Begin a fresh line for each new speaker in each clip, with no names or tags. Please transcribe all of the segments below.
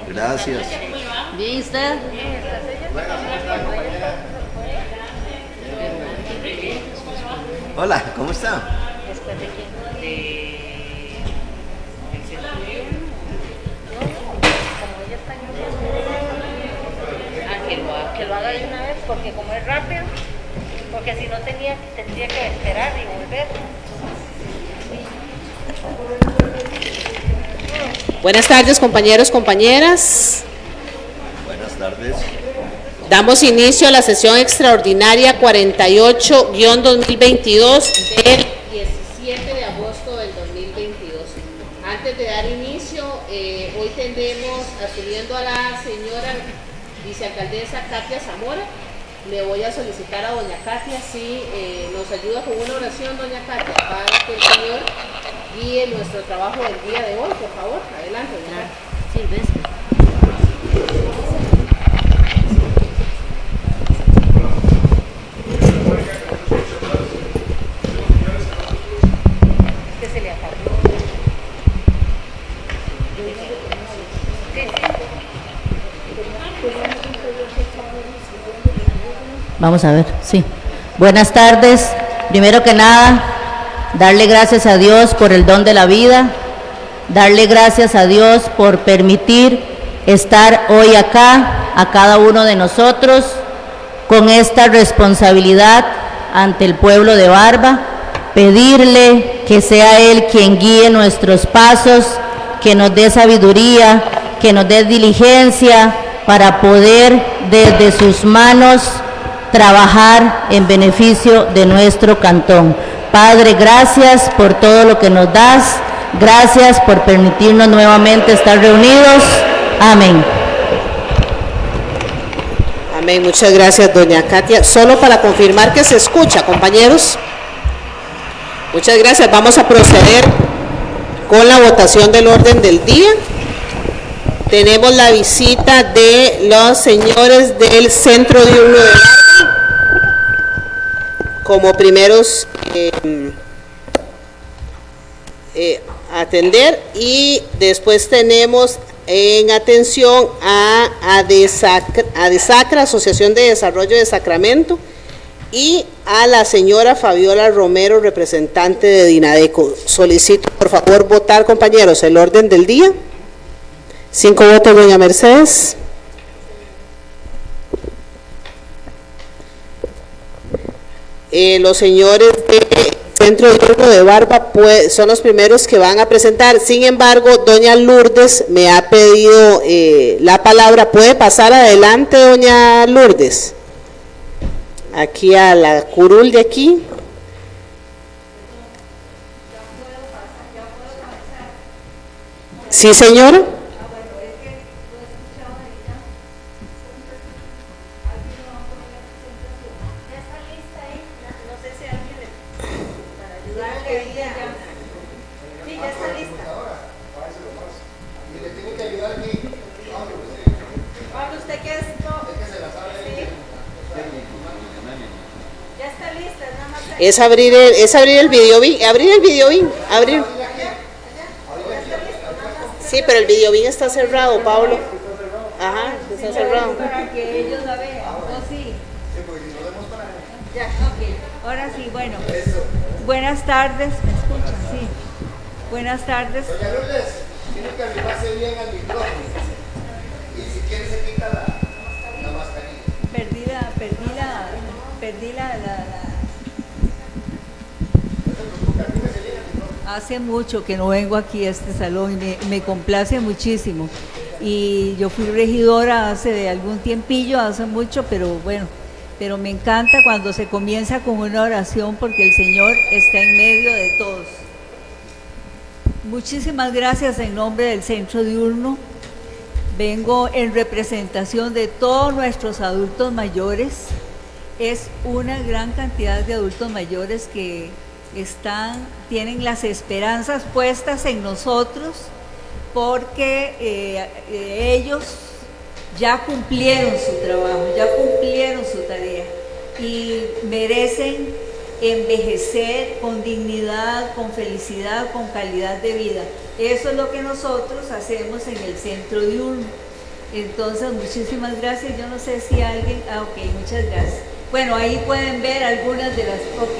Gracias.
Bien, ¿usted?
Hola, ¿cómo está?
Que lo haga de una vez, porque como es rápido, porque si no tendría que esperar y volver.
Buenas tardes, compañeros, compañeras.
Buenas tardes.
Damos inicio a la sesión extraordinaria 48-2022 del 17 de agosto del 2022. Antes de dar inicio, hoy tendremos asumiendo a la señora vicealcaldesa Katia Zamora. Le voy a solicitar a doña Katia si nos ayuda con una oración, doña Katia, para que el Señor guíe nuestro trabajo del día de hoy, por favor. Adelante, doña Katia.
Sí, ¿ves?
Que se le acabó.
Vamos a ver, sí. Buenas tardes. Primero que nada, darle gracias a Dios por el don de la vida, darle gracias a Dios por permitir estar hoy acá, a cada uno de nosotros, con esta responsabilidad ante el pueblo de Barba, pedirle que sea Él quien guíe nuestros pasos, que nos dé sabiduría, que nos dé diligencia para poder desde sus manos trabajar en beneficio de nuestro cantón. Padre, gracias por todo lo que nos das, gracias por permitirnos nuevamente estar reunidos. Amén.
Amén, muchas gracias, doña Katia. Solo para confirmar que se escucha, compañeros. Muchas gracias. Vamos a proceder con la votación del orden del día. Tenemos la visita de los señores del Centro Diurno de Barba como primeros atender, y después tenemos en atención a ADESACRA, Asociación de Desarrollo de Sacramento, y a la señora Fabiola Romero, representante de Dinadeco. Solicito, por favor, votar, compañeros, el orden del día. 5 votos, doña Mercedes. Los señores de Centro Diurno de Barba son los primeros que van a presentar. Sin embargo, doña Lourdes me ha pedido la palabra. ¿Puede pasar adelante, doña Lourdes? Aquí a la curul de aquí. Sí, señora. Es abrir el video bin, abrir. Sí, pero el video bin está cerrado, Pablo. Ajá, está cerrado.
Para que ellos la vean, ¿o sí? Ya, ok. Ahora sí, bueno. Buenas tardes, ¿me escuchan? Sí. Buenas tardes.
Doña Lourdes, tiene que arrimarse bien al micrófono. Y si quiere se quita la mascarilla.
Perdí la Hace mucho que no vengo aquí a este salón y me complace muchísimo. Y yo fui regidora hace algún tiempillo, hace mucho, pero bueno, pero me encanta cuando se comienza con una oración porque el Señor está en medio de todos. Muchísimas gracias en nombre del Centro Diurno. Vengo en representación de todos nuestros adultos mayores. Es una gran cantidad de adultos mayores que tienen las esperanzas puestas en nosotros porque ellos ya cumplieron su trabajo, ya cumplieron su tarea y merecen envejecer con dignidad, con felicidad, con calidad de vida. Eso es lo que nosotros hacemos en el centro diurno. Entonces, muchísimas gracias. Yo no sé si alguien... ok, muchas gracias. Bueno, ahí pueden ver algunas de las... ok,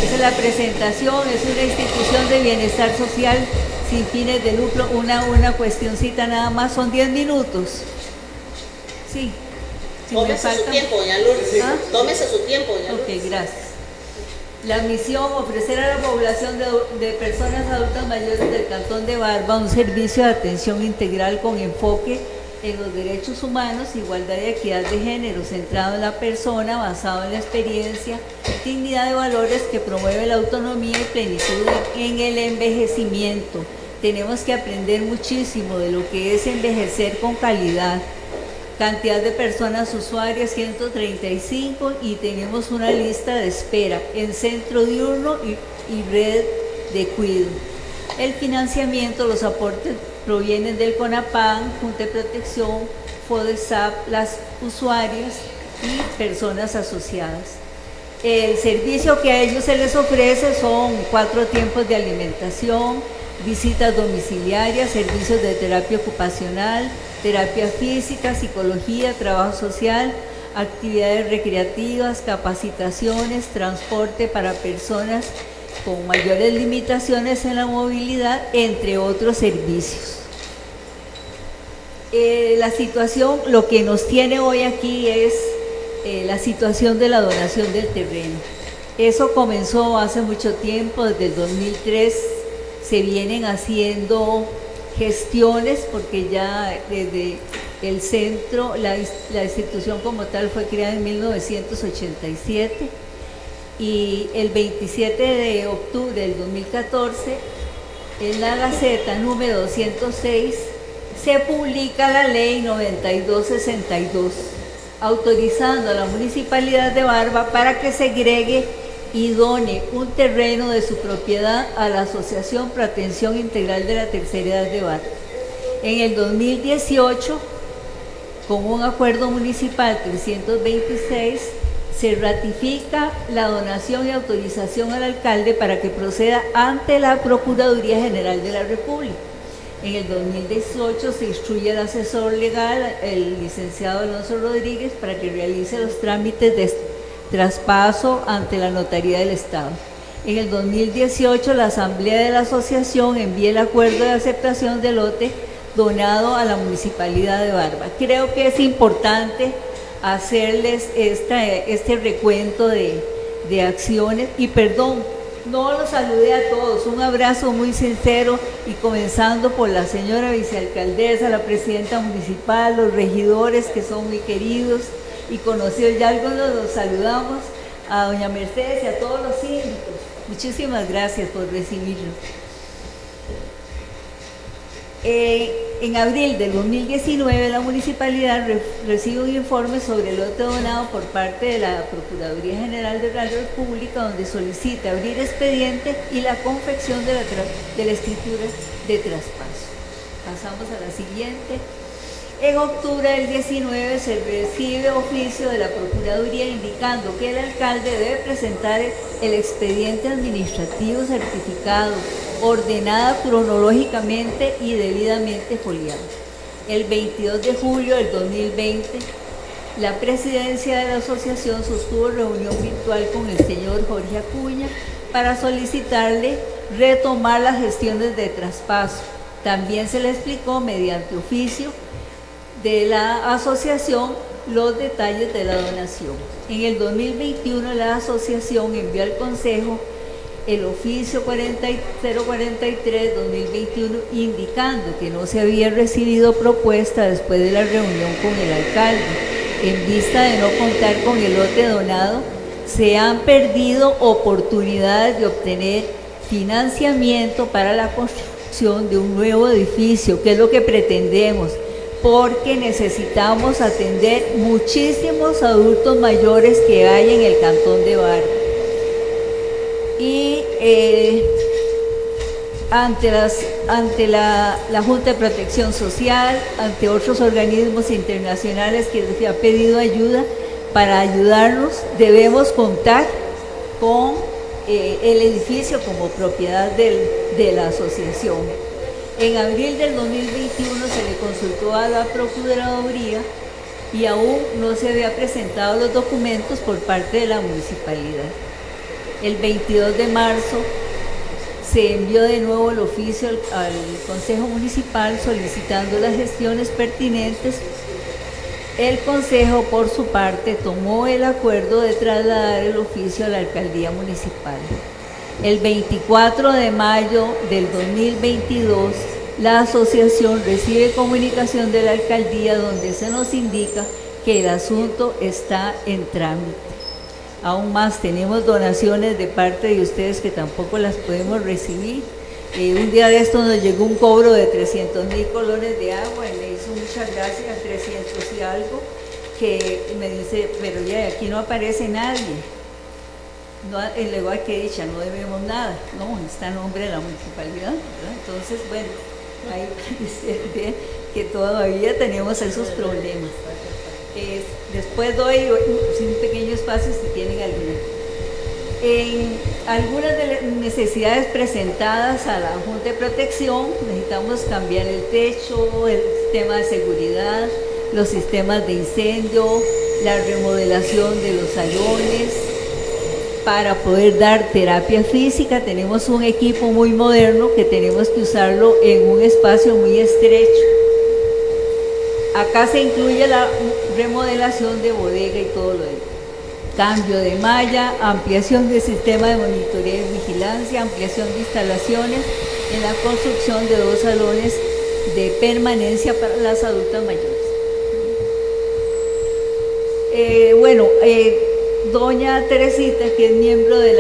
esa es la presentación. Es una institución de bienestar social sin fines de lucro. Una cuestioncita nada más, son 10 minutos. Sí. Si
Tómese su tiempo, doña Lourdes.
¿Ah?
Tómese su tiempo, doña Lourdes.
Ok, gracias. La misión: ofrecer a la población de personas adultas mayores del Cantón de Barba un servicio de atención integral con enfoque en los derechos humanos, igualdad y equidad de género, centrado en la persona, basado en la experiencia, dignidad de valores que promueve la autonomía y plenitud en el envejecimiento. Tenemos que aprender muchísimo de lo que es envejecer con calidad. Cantidad de personas usuarias 135 y tenemos una lista de espera en centro diurno y red de cuidado. El financiamiento, los aportes provienen del CONAPAN, Junta de Protección, FODESAP, las usuarias y personas asociadas. El servicio que a ellos se les ofrece son 4 tiempos de alimentación, visitas domiciliarias, servicios de terapia ocupacional, terapia física, psicología, trabajo social, actividades recreativas, capacitaciones, transporte para personas con mayores limitaciones en la movilidad, entre otros servicios. La situación, lo que nos tiene hoy aquí es la situación de la donación del terreno. Eso comenzó hace mucho tiempo, desde el 2003 se vienen haciendo gestiones, porque ya desde el centro, la institución como tal fue creada en 1987 y el 27 de octubre del 2014 en la Gaceta número 206 se publica la ley 9262 autorizando a la Municipalidad de Barba para que segregue y done un terreno de su propiedad a la Asociación Pro Atención Integral de la Tercera Edad de Barba. En el 2018, con un acuerdo municipal 326, se ratifica la donación y autorización al alcalde para que proceda ante la Procuraduría General de la República. En el 2018 se instruye al asesor legal, el licenciado Alonso Rodríguez, para que realice los trámites de traspaso ante la Notaría del Estado. En el 2018 la Asamblea de la Asociación envía el acuerdo de aceptación del lote donado a la Municipalidad de Barba. Creo que es importante hacerles este recuento de acciones y perdón, no los saludé a todos, un abrazo muy sincero y comenzando por la señora vicealcaldesa, la presidenta municipal, los regidores que son muy queridos y conocidos, ya algunos los saludamos, a doña Mercedes y a todos los síndicos. Muchísimas gracias por recibirnos. En abril del 2019 la municipalidad recibe un informe sobre el lote donado por parte de la Procuraduría General de la República, donde solicita abrir expediente y la confección de la escritura de traspaso. Pasamos a la siguiente. En octubre del 19 se recibe oficio de la Procuraduría indicando que el alcalde debe presentar el expediente administrativo certificado, ordenada cronológicamente y debidamente foliado. El 22 de julio del 2020, la presidencia de la asociación sostuvo reunión virtual con el señor Jorge Acuña para solicitarle retomar las gestiones de traspaso. También se le explicó mediante oficio de la asociación los detalles de la donación. En el 2021 la asociación envió al Consejo el oficio 043-2021 indicando que no se había recibido propuesta después de la reunión con el alcalde. En vista de no contar con el lote donado, se han perdido oportunidades de obtener financiamiento para la construcción de un nuevo edificio, que es lo que pretendemos, porque necesitamos atender muchísimos adultos mayores que hay en el Cantón de Barra. Y ante la Junta de Protección Social, ante otros organismos internacionales que se ha pedido ayuda, para ayudarnos debemos contar con el edificio como propiedad de la asociación. En abril del 2021 se le consultó a la Procuraduría y aún no se había presentado los documentos por parte de la municipalidad. El 22 de marzo se envió de nuevo el oficio al Consejo Municipal solicitando las gestiones pertinentes. El Consejo, por su parte, tomó el acuerdo de trasladar el oficio a la Alcaldía Municipal. El 24 de mayo del 2022, la asociación recibe comunicación de la Alcaldía donde se nos indica que el asunto está en trámite. Aún más, tenemos donaciones de parte de ustedes que tampoco las podemos recibir. Un día de esto nos llegó un cobro de 300.000 colones de agua y me hizo muchas gracias, 300 y algo, que me dice, pero ya aquí no aparece nadie. No, el igual que dicha, no debemos nada, no, está en nombre de la municipalidad, ¿verdad? Entonces, bueno, hay que que todavía tenemos esos problemas. Después doy un pequeño espacio si tienen alguna. En algunas de las necesidades presentadas a la Junta de Protección, necesitamos cambiar el techo, el sistema de seguridad, los sistemas de incendio, la remodelación de los salones. Para poder dar terapia física tenemos un equipo muy moderno que tenemos que usarlo en un espacio muy estrecho. Acá se incluye la remodelación de bodega y todo lo demás. Cambio de malla, ampliación del sistema de monitoreo y vigilancia, ampliación de instalaciones en la construcción de 2 salones de permanencia para las adultas mayores. Doña Teresita, que es miembro de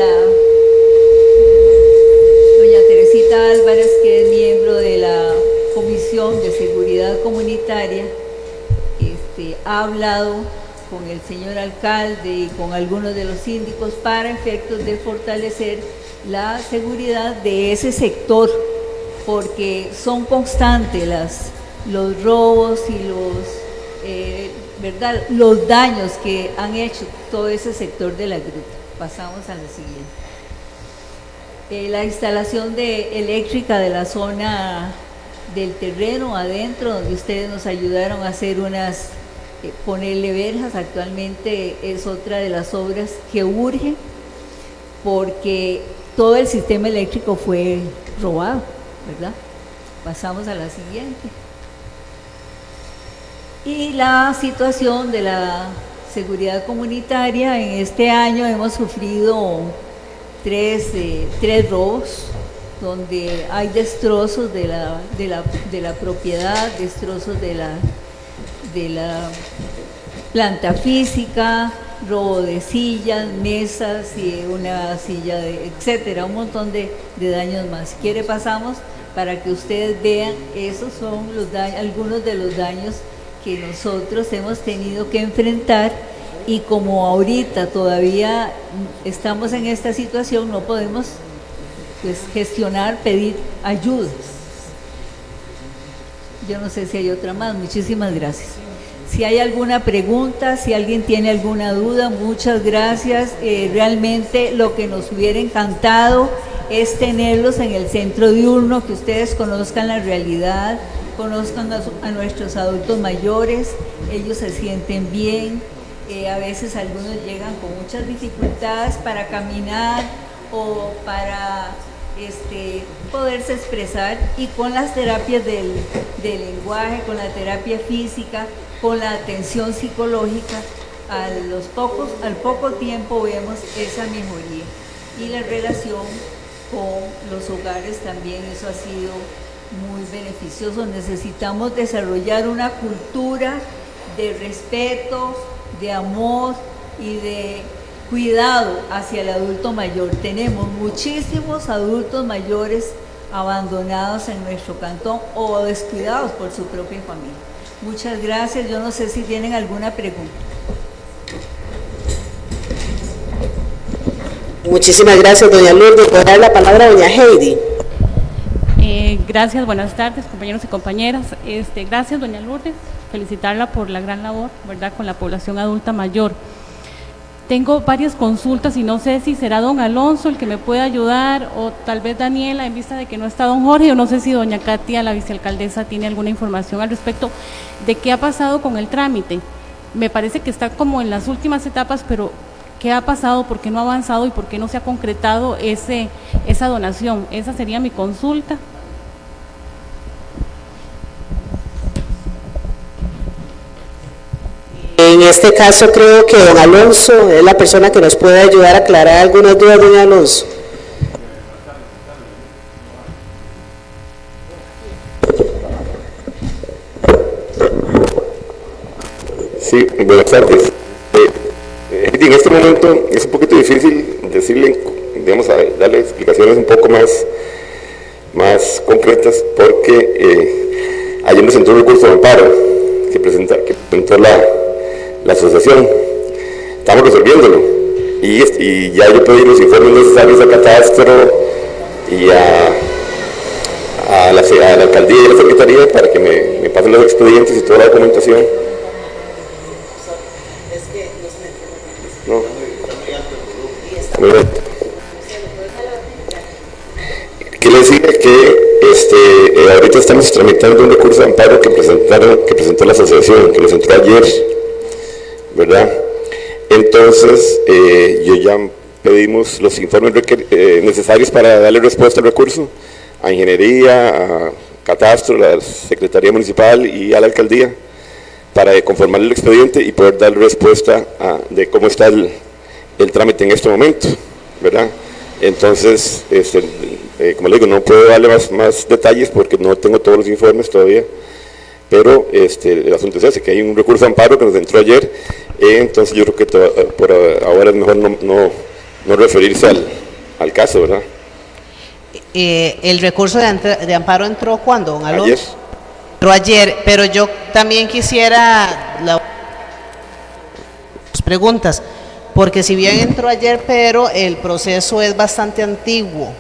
Doña Teresita Álvarez, que es miembro de la Comisión de Seguridad Comunitaria, ha hablado con el señor alcalde y con algunos de los síndicos para efectos de fortalecer la seguridad de ese sector, porque son constantes los robos y los daños que han hecho todo ese sector de la gruta. Pasamos a la siguiente. La instalación eléctrica de la zona del terreno adentro, donde ustedes nos ayudaron a hacer ponerle verjas, actualmente es otra de las obras que urge, porque todo el sistema eléctrico fue robado, ¿verdad? Pasamos a la siguiente. Y la situación de la seguridad comunitaria, en este año hemos sufrido tres robos, donde hay destrozos de la propiedad, destrozos de la planta física, robo de sillas, mesas y una silla, etcétera, un montón de daños más. Si quiere pasamos para que ustedes vean, esos son algunos de los daños que nosotros hemos tenido que enfrentar, y como ahorita todavía estamos en esta situación, no podemos gestionar, pedir ayudas. Yo no sé si hay otra más. Muchísimas gracias. Si hay alguna pregunta, si alguien tiene alguna duda, muchas gracias. Realmente lo que nos hubiera encantado es tenerlos en el centro diurno, que ustedes conozcan la realidad, conozcan a nuestros adultos mayores, ellos se sienten bien. A veces algunos llegan con muchas dificultades para caminar o para poderse expresar, y con las terapias del lenguaje, con la terapia física, con la atención psicológica, al poco tiempo vemos esa mejoría. Y la relación con los hogares también, eso ha sido muy beneficioso. Necesitamos desarrollar una cultura de respeto, de amor y de cuidado hacia el adulto mayor. Tenemos muchísimos adultos mayores abandonados en nuestro cantón o descuidados por su propia familia. Muchas gracias. Yo no sé si tienen alguna pregunta.
Muchísimas gracias, doña Lourdes. Voy a dar la palabra a doña Heidi.
Gracias, buenas tardes, compañeros y compañeras. Gracias, doña Lourdes, felicitarla por la gran labor, ¿verdad?, con la población adulta mayor. Tengo varias consultas y no sé si será don Alonso el que me pueda ayudar o tal vez Daniela, en vista de que no está don Jorge, o no sé si doña Katia, la vicealcaldesa, tiene alguna información al respecto de qué ha pasado con el trámite. Me parece que está como en las últimas etapas, pero ¿qué ha pasado? ¿Por qué no ha avanzado y por qué no se ha concretado esa donación? Esa sería mi consulta.
En este caso creo que don Alonso es la persona que nos puede ayudar a aclarar algunas dudas, don Alonso.
Sí, buenas tardes. En este momento es un poquito difícil decirle, digamos, darle explicaciones un poco más concretas, porque ayer nos entró un recurso de amparo que presentó la asociación. Estamos resolviéndolo y ya yo pedí los informes necesarios a Catastro y a la alcaldía y a la secretaría para que me pasen los expedientes y toda la documentación. No. Muy bien. Quiere decir que ahorita estamos tramitando un recurso de amparo que presentó la asociación, que nos entró ayer, ¿verdad? Entonces, yo ya pedimos los informes necesarios para darle respuesta al recurso a Ingeniería, a Catastro, a la Secretaría Municipal y a la Alcaldía, para conformar el expediente y poder dar respuesta de cómo está el trámite en este momento, ¿verdad? Entonces, como le digo, no puedo darle más detalles porque no tengo todos los informes todavía, pero el asunto es ese, que hay un recurso de amparo que nos entró ayer, entonces yo creo que por ahora es mejor no referirse al caso, ¿verdad?
El recurso de amparo entró ¿cuándo, don Alonso?
Ayer.
Entró ayer, pero yo también quisiera las preguntas, porque si bien entró ayer, pero el proceso es bastante antiguo.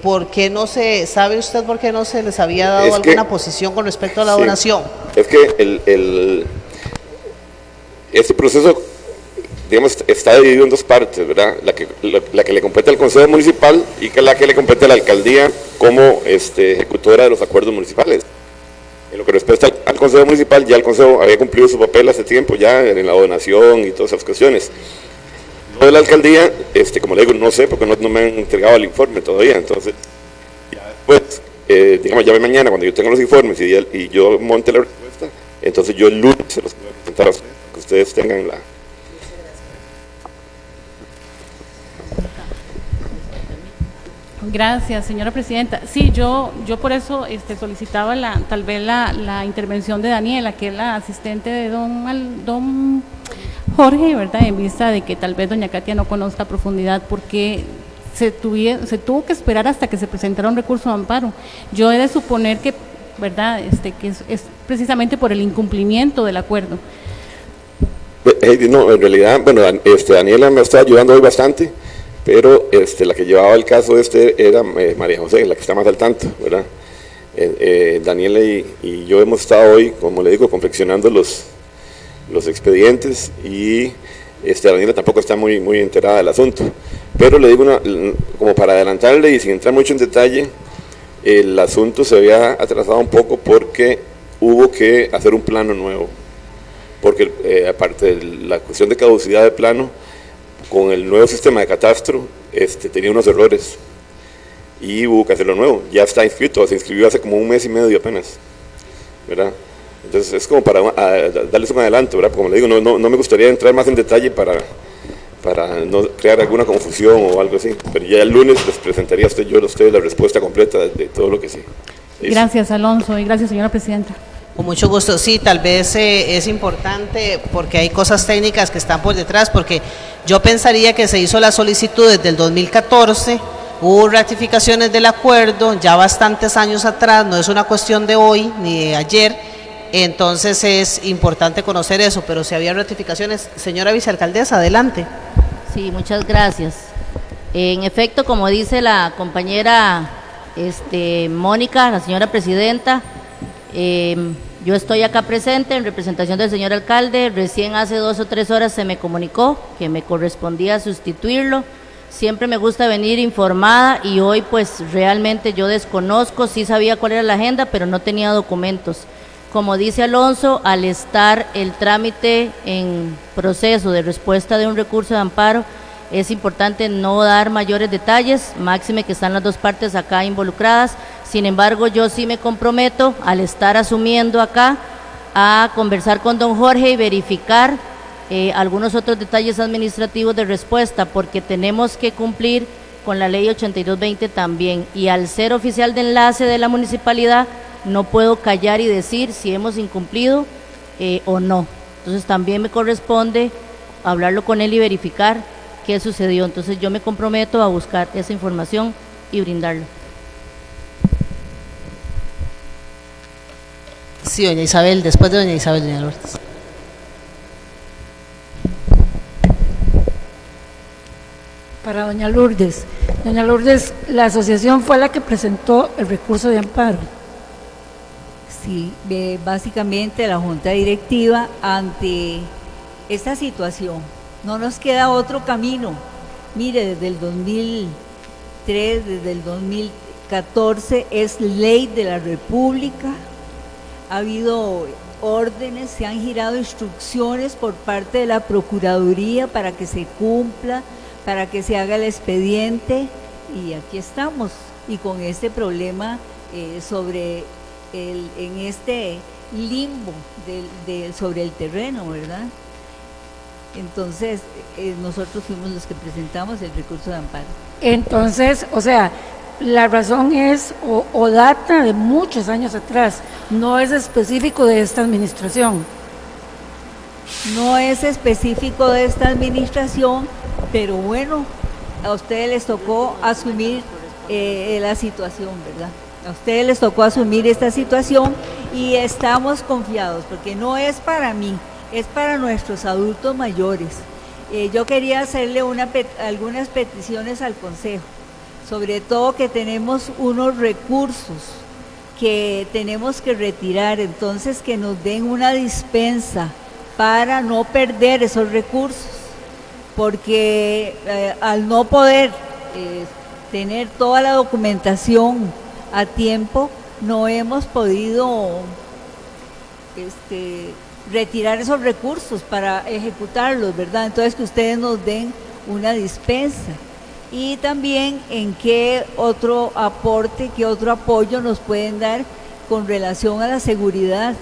¿Por qué no sabe usted por qué no se les había dado alguna posición con respecto a la donación?
Es que este proceso, digamos, está dividido en dos partes, ¿verdad? La que le compete al Consejo Municipal y la que le compete a la Alcaldía como ejecutora de los acuerdos municipales. En lo que respecta al Consejo Municipal, ya el Consejo había cumplido su papel hace tiempo, ya en la donación y todas esas cuestiones. Lo de la Alcaldía, como le digo, no sé, porque no me han entregado el informe todavía, entonces, ya después, digamos, ya mañana, cuando yo tenga los informes y yo monte la respuesta, entonces yo el lunes se los voy a presentar a ustedes, para que ustedes tengan la...
Gracias, señora presidenta. Sí, yo por eso solicitaba tal vez la intervención de Daniela, que es la asistente de don Jorge, ¿verdad? En vista de que tal vez doña Katia no conozca a profundidad porque se tuvo que esperar hasta que se presentara un recurso de amparo. Yo he de suponer que, ¿verdad? Que es precisamente por el incumplimiento del acuerdo.
No, en realidad, bueno, Daniela me está ayudando hoy bastante, pero la que llevaba el caso era María José, la que está más al tanto, ¿verdad? Daniela y yo hemos estado hoy, como le digo, confeccionando los expedientes y Daniela tampoco está muy enterada del asunto, pero le digo como para adelantarle y sin entrar mucho en detalle, el asunto se había atrasado un poco porque hubo que hacer un plano nuevo, porque aparte de la cuestión de caducidad de plano, con el nuevo sistema de catastro tenía unos errores y hubo que hacerlo nuevo. Ya está inscrito, se inscribió hace como un mes y medio apenas, ¿verdad? Entonces es como para darles un adelanto, ¿verdad? Como le digo, no me gustaría entrar más en detalle para no crear alguna confusión o algo así, pero ya el lunes les presentaría a ustedes la respuesta completa de todo lo que sí.
Gracias, Alonso, y gracias, señora presidenta.
Con mucho gusto. Sí, tal vez es importante porque hay cosas técnicas que están por detrás, porque yo pensaría que se hizo la solicitud desde el 2014, hubo ratificaciones del acuerdo ya bastantes años atrás, no es una cuestión de hoy ni de ayer, Entonces es importante conocer eso, pero si había ratificaciones. Señora vicealcaldesa, adelante.
Sí, muchas gracias. En efecto, como dice la compañera Mónica, la señora presidenta, yo estoy acá presente en representación del señor alcalde. Recién hace 2 o 3 horas se me comunicó que me correspondía sustituirlo. Siempre me gusta venir informada y hoy pues realmente yo desconozco, sí sabía cuál era la agenda, pero no tenía documentos. Como dice Alonso, al estar el trámite en proceso de respuesta de un recurso de amparo, es importante no dar mayores detalles, máxime que están las 2 partes acá involucradas. Sin embargo, yo sí me comprometo, al estar asumiendo acá, a conversar con don Jorge y verificar algunos otros detalles administrativos de respuesta, porque tenemos que cumplir con la ley 8220 también, y al ser oficial de enlace de la municipalidad, no puedo callar y decir si hemos incumplido o no. Entonces también me corresponde hablarlo con él y verificar qué sucedió. Entonces yo me comprometo a buscar esa información y brindarlo.
Sí, doña Isabel, después de doña Isabel, doña Lourdes.
Para doña Lourdes. Doña Lourdes, la asociación fue la que presentó el recurso de amparo.
Sí, básicamente la junta directiva ante esta situación. No nos queda otro camino. Mire, desde el 2003, desde el 2014 es ley de la República. Ha habido órdenes, se han girado instrucciones por parte de la Procuraduría para que se cumpla, para que se haga el expediente, y aquí estamos, y con este problema sobre en este limbo sobre el terreno, ¿verdad? Entonces, nosotros fuimos los que presentamos el recurso de amparo.
Entonces, o sea, la razón es o data de muchos años atrás, no es específico de esta administración.
No es específico de esta administración, pero bueno, a ustedes les tocó asumir la situación, ¿verdad? A ustedes les tocó asumir esta situación y estamos confiados, porque no es para mí, es para nuestros adultos mayores. Yo quería hacerle algunas peticiones al Consejo, sobre todo que tenemos unos recursos que tenemos que retirar, entonces que nos den una dispensa para no perder esos recursos, porque al no poder tener toda la documentación a tiempo, no hemos podido retirar esos recursos para ejecutarlos, ¿verdad? Entonces que ustedes nos den una dispensa. Y también en qué otro aporte, qué otro apoyo nos pueden dar con relación a la seguridad,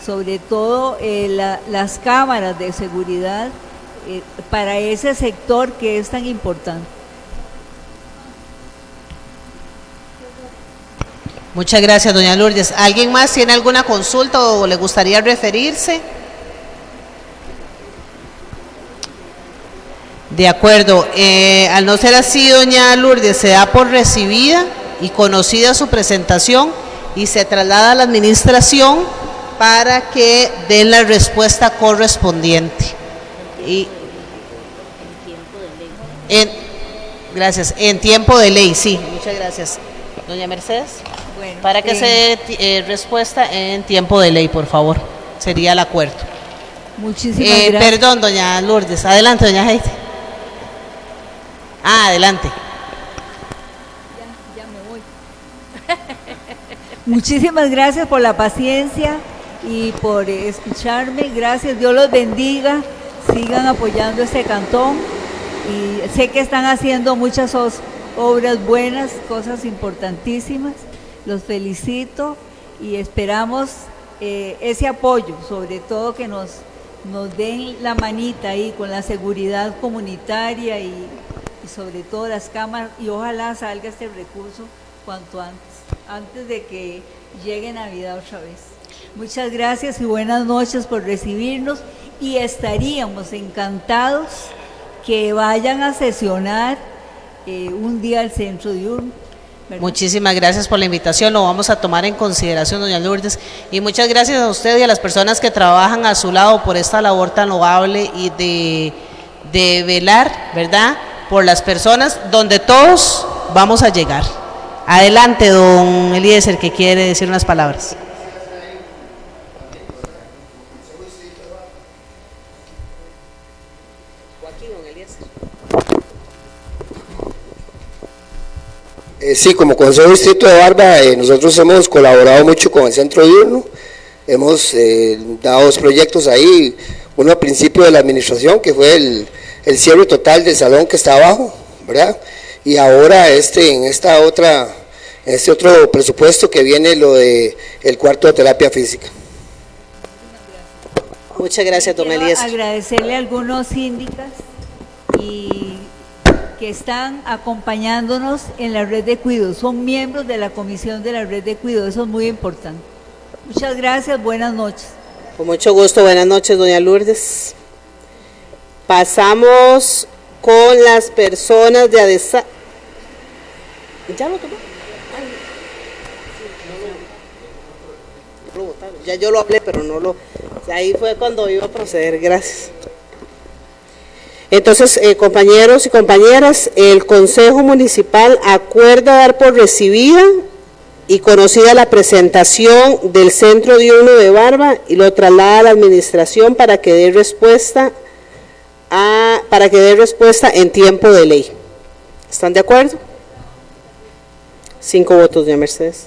sobre todo las cámaras de seguridad para ese sector que es tan importante.
Muchas gracias, doña Lourdes. ¿Alguien más tiene alguna consulta o le gustaría referirse? De acuerdo. Al no ser así, doña Lourdes, se da por recibida y conocida su presentación y se traslada a la administración para que den la respuesta correspondiente. Gracias. En tiempo de ley, sí. Muchas gracias. Doña Mercedes.
Bueno,
para que se dé respuesta en tiempo de ley, por favor. Sería el acuerdo.
Muchísimas gracias.
Perdón, doña Lourdes. Adelante, doña Heidi. Adelante.
Ya me voy. Muchísimas gracias por la paciencia y por escucharme. Gracias, Dios los bendiga. Sigan apoyando este cantón. Y sé que están haciendo muchas obras buenas, cosas importantísimas. Los felicito y esperamos ese apoyo, sobre todo que nos den la manita ahí con la seguridad comunitaria y sobre todo las cámaras, y ojalá salga este recurso cuanto antes de que llegue Navidad otra vez. Muchas gracias y buenas noches por recibirnos, y estaríamos encantados que vayan a sesionar un día al centro diurno. ¿verdad?
Muchísimas gracias por la invitación, lo vamos a tomar en consideración, doña Lourdes, y muchas gracias a usted y a las personas que trabajan a su lado por esta labor tan loable y de velar, ¿verdad?, por las personas donde todos vamos a llegar. Adelante, don Eliezer, que quiere decir unas palabras.
Sí, como Consejo Distrito de Barba, nosotros hemos colaborado mucho con el Centro Diurno, hemos dado 2 proyectos ahí, uno al principio de la administración, que fue el cierre total del salón que está abajo, ¿verdad? Y ahora en este otro presupuesto que viene lo de el cuarto de terapia física.
Muchas gracias, don
Quiero
Eliezer.
agradecerle a algunos síndicas y que están acompañándonos en la red de cuidado, son miembros de la comisión de la red de cuidado, eso es muy importante. Muchas gracias, buenas noches.
Con mucho gusto, buenas noches, doña Lourdes. Pasamos con las personas de ADESA. ¿Ya lo tomó? No lo votaron. Ya yo lo hablé, pero no lo... Ahí fue cuando iba a proceder, gracias. Entonces, compañeros y compañeras, el Consejo Municipal acuerda dar por recibida y conocida la presentación del Centro Diurno de Barba y lo traslada a la administración para que dé respuesta en tiempo de ley. ¿Están de acuerdo? 5 votos, doña Mercedes.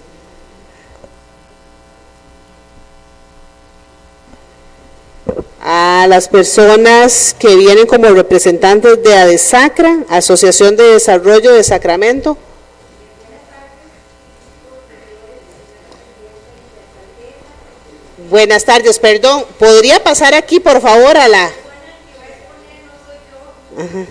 A las personas que vienen como representantes de ADESACRA, Asociación de Desarrollo de Sacramento. Buenas tardes, perdón, ¿podría pasar aquí por favor a la... Ajá.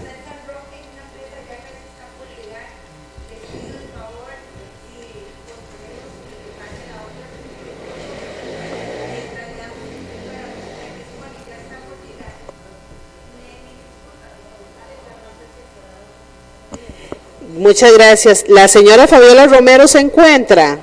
Muchas gracias. La señora Fabiola Romero se encuentra.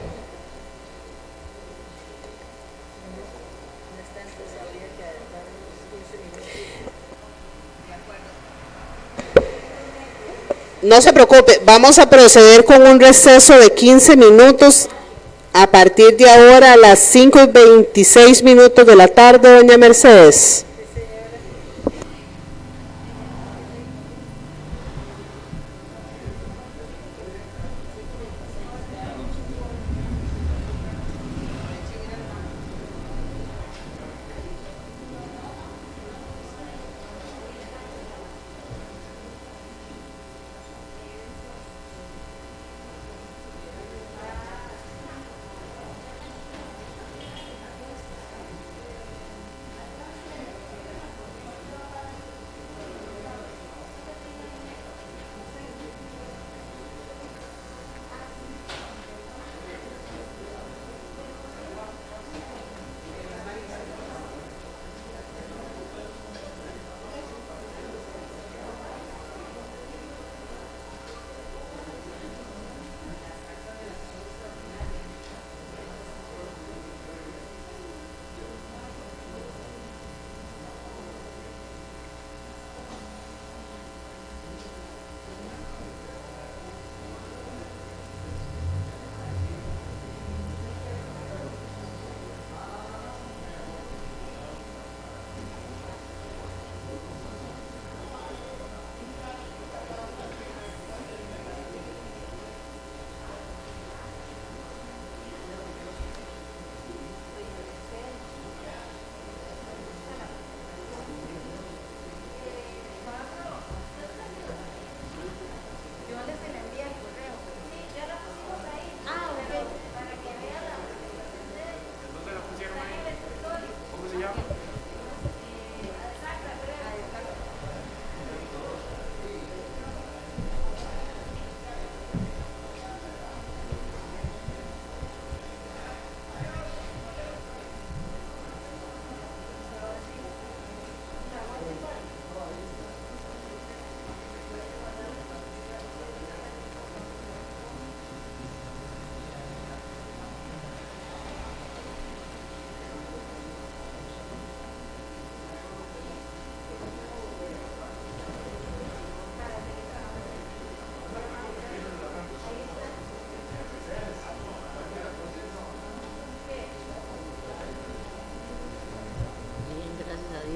No se preocupe, vamos a proceder con un receso de 15 minutos a partir de ahora a las 5:26 de la tarde, doña Mercedes.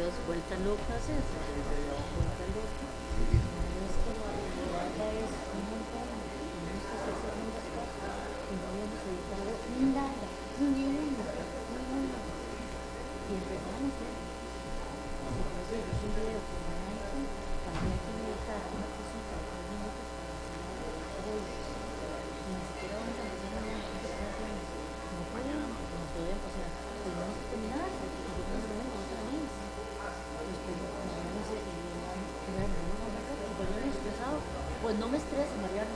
Dios, vuelta loca, César, vuelta loca. Esto la verdad es un montón, tenemos que hacer segundas partes y no habíamos editado nada, ni uno. Y empezamos a hacer, si no es un video con un iPhone, también hay que editar una cosita de 3 minutos para hacer hoy. Y ni siquiera vamos a empezar a ver qué está haciendo. No podemos, o sea, tenemos que terminar, porque yo no lo vengo otra vez. Pues no me estreso, Mariana.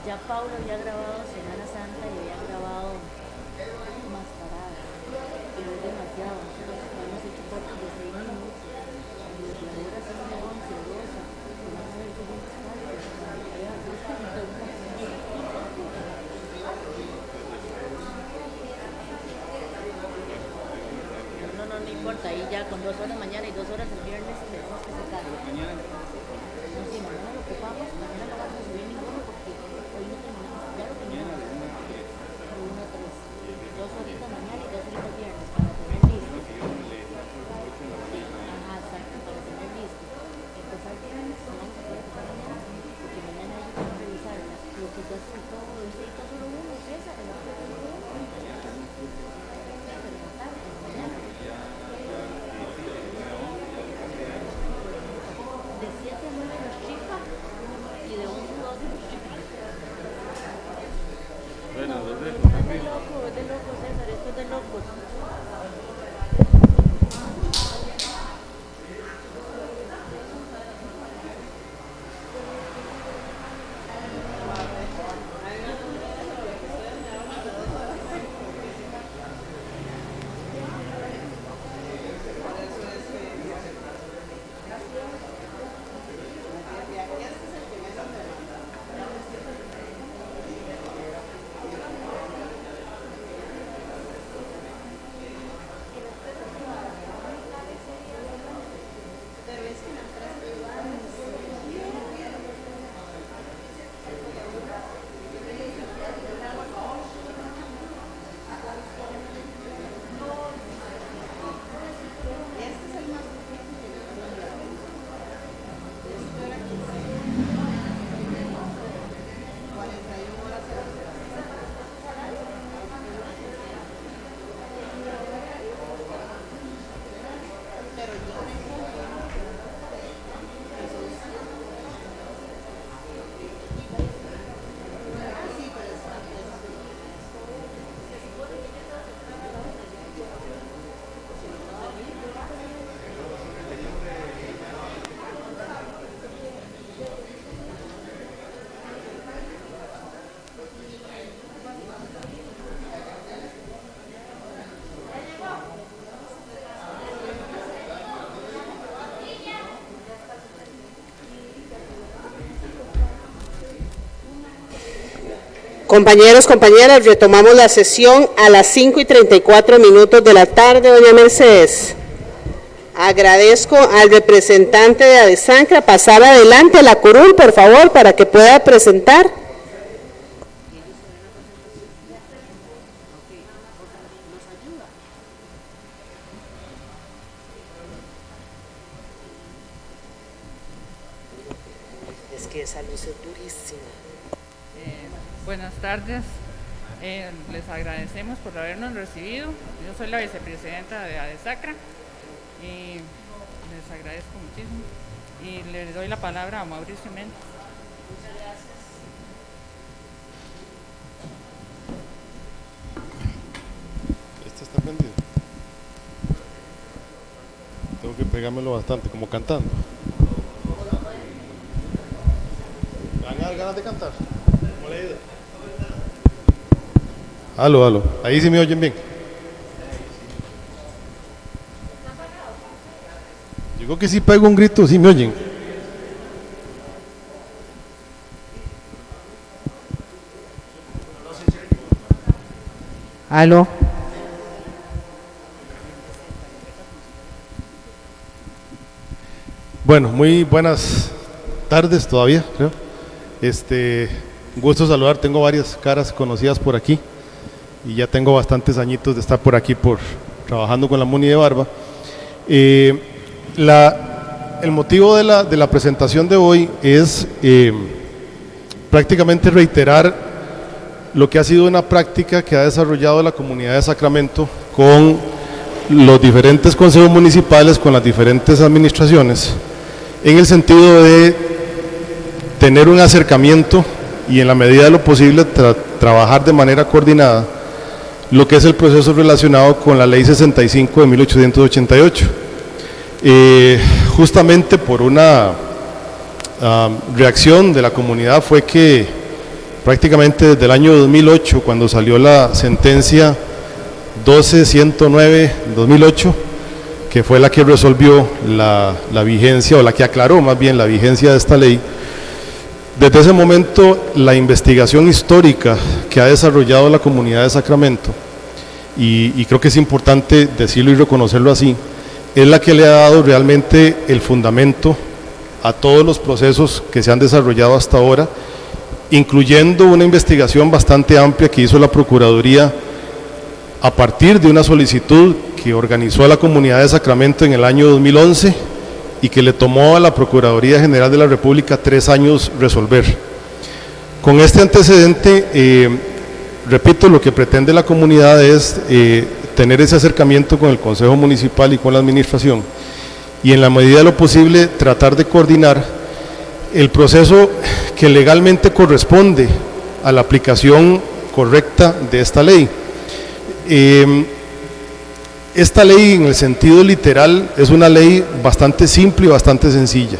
Ya Paulo había grabado Semana Santa y había grabado Mascarada. Pero es demasiado. Nosotros hemos hecho cortes de 6 minutos. Y desde ahora son de 11 o 12. Y vamos a ver qué bien no importa. Ahí ya con 2 horas mañana y 2 horas el viernes tenemos que sacar. No, sí, mañana lo ocupamos. Mañana no vamos a subir ninguno porque hoy no terminamos, ya lo terminamos. De 1 a 3. 2 horitas mañana y 2 horitas viernes para tener listo. Ajá, exacto, para tener listo. Empezar viernes, vamos a poder empezar mañana, porque mañana hay que revisar lo que ya se todo, necesita solo uno, César, el otro solo uno. Pero no tarde, mañana. De 7 a 9 los chicos y de 11 a 12 los chicos.
Bueno, ¿dónde?
Es de locos, César, esto es de locos.
Compañeros, compañeras, retomamos la sesión a las 5:34 de la tarde, doña Mercedes. Agradezco al representante de ADESANCRA pasar adelante a la curul, por favor, para que pueda presentar. Es que esa luz es durísima.
Buenas tardes, les agradecemos por habernos recibido. Yo soy la vicepresidenta de ADESACRA y les agradezco muchísimo y le doy la palabra a Mauricio Méndez.
Muchas gracias.
Este está prendido. Tengo que pegármelo bastante, como cantando. ¿Van a dar ganas de cantar? ¿Cómo le ha ido? Aló, aló. Ahí sí me oyen bien. Digo que si pego un grito, sí me oyen.
Aló.
Bueno, muy buenas tardes todavía, creo. Un gusto saludar, tengo varias caras conocidas por aquí y ya tengo bastantes añitos de estar por aquí trabajando con la MUNI de Barba. El motivo de la presentación de hoy es prácticamente reiterar lo que ha sido una práctica que ha desarrollado la comunidad de Sacramento con los diferentes consejos municipales, con las diferentes administraciones, en el sentido de tener un acercamiento y en la medida de lo posible trabajar de manera coordinada lo que es el proceso relacionado con la Ley 65 de 1888. Justamente por una reacción de la comunidad fue que prácticamente desde el año 2008, cuando salió la sentencia 12-109-2008, que fue la que resolvió la vigencia, o la que aclaró más bien la vigencia de esta ley, desde ese momento la investigación histórica que ha desarrollado la comunidad de Sacramento, y creo que es importante decirlo y reconocerlo así, es la que le ha dado realmente el fundamento a todos los procesos que se han desarrollado hasta ahora, incluyendo una investigación bastante amplia que hizo la Procuraduría a partir de una solicitud que organizó la comunidad de Sacramento en el año 2011 y que le tomó a la Procuraduría General de la República 3 años resolver. Con este antecedente, repito, lo que pretende la comunidad es tener ese acercamiento con el Consejo Municipal y con la Administración y en la medida de lo posible tratar de coordinar el proceso que legalmente corresponde a la aplicación correcta de esta ley. Esta ley en el sentido literal es una ley bastante simple y bastante sencilla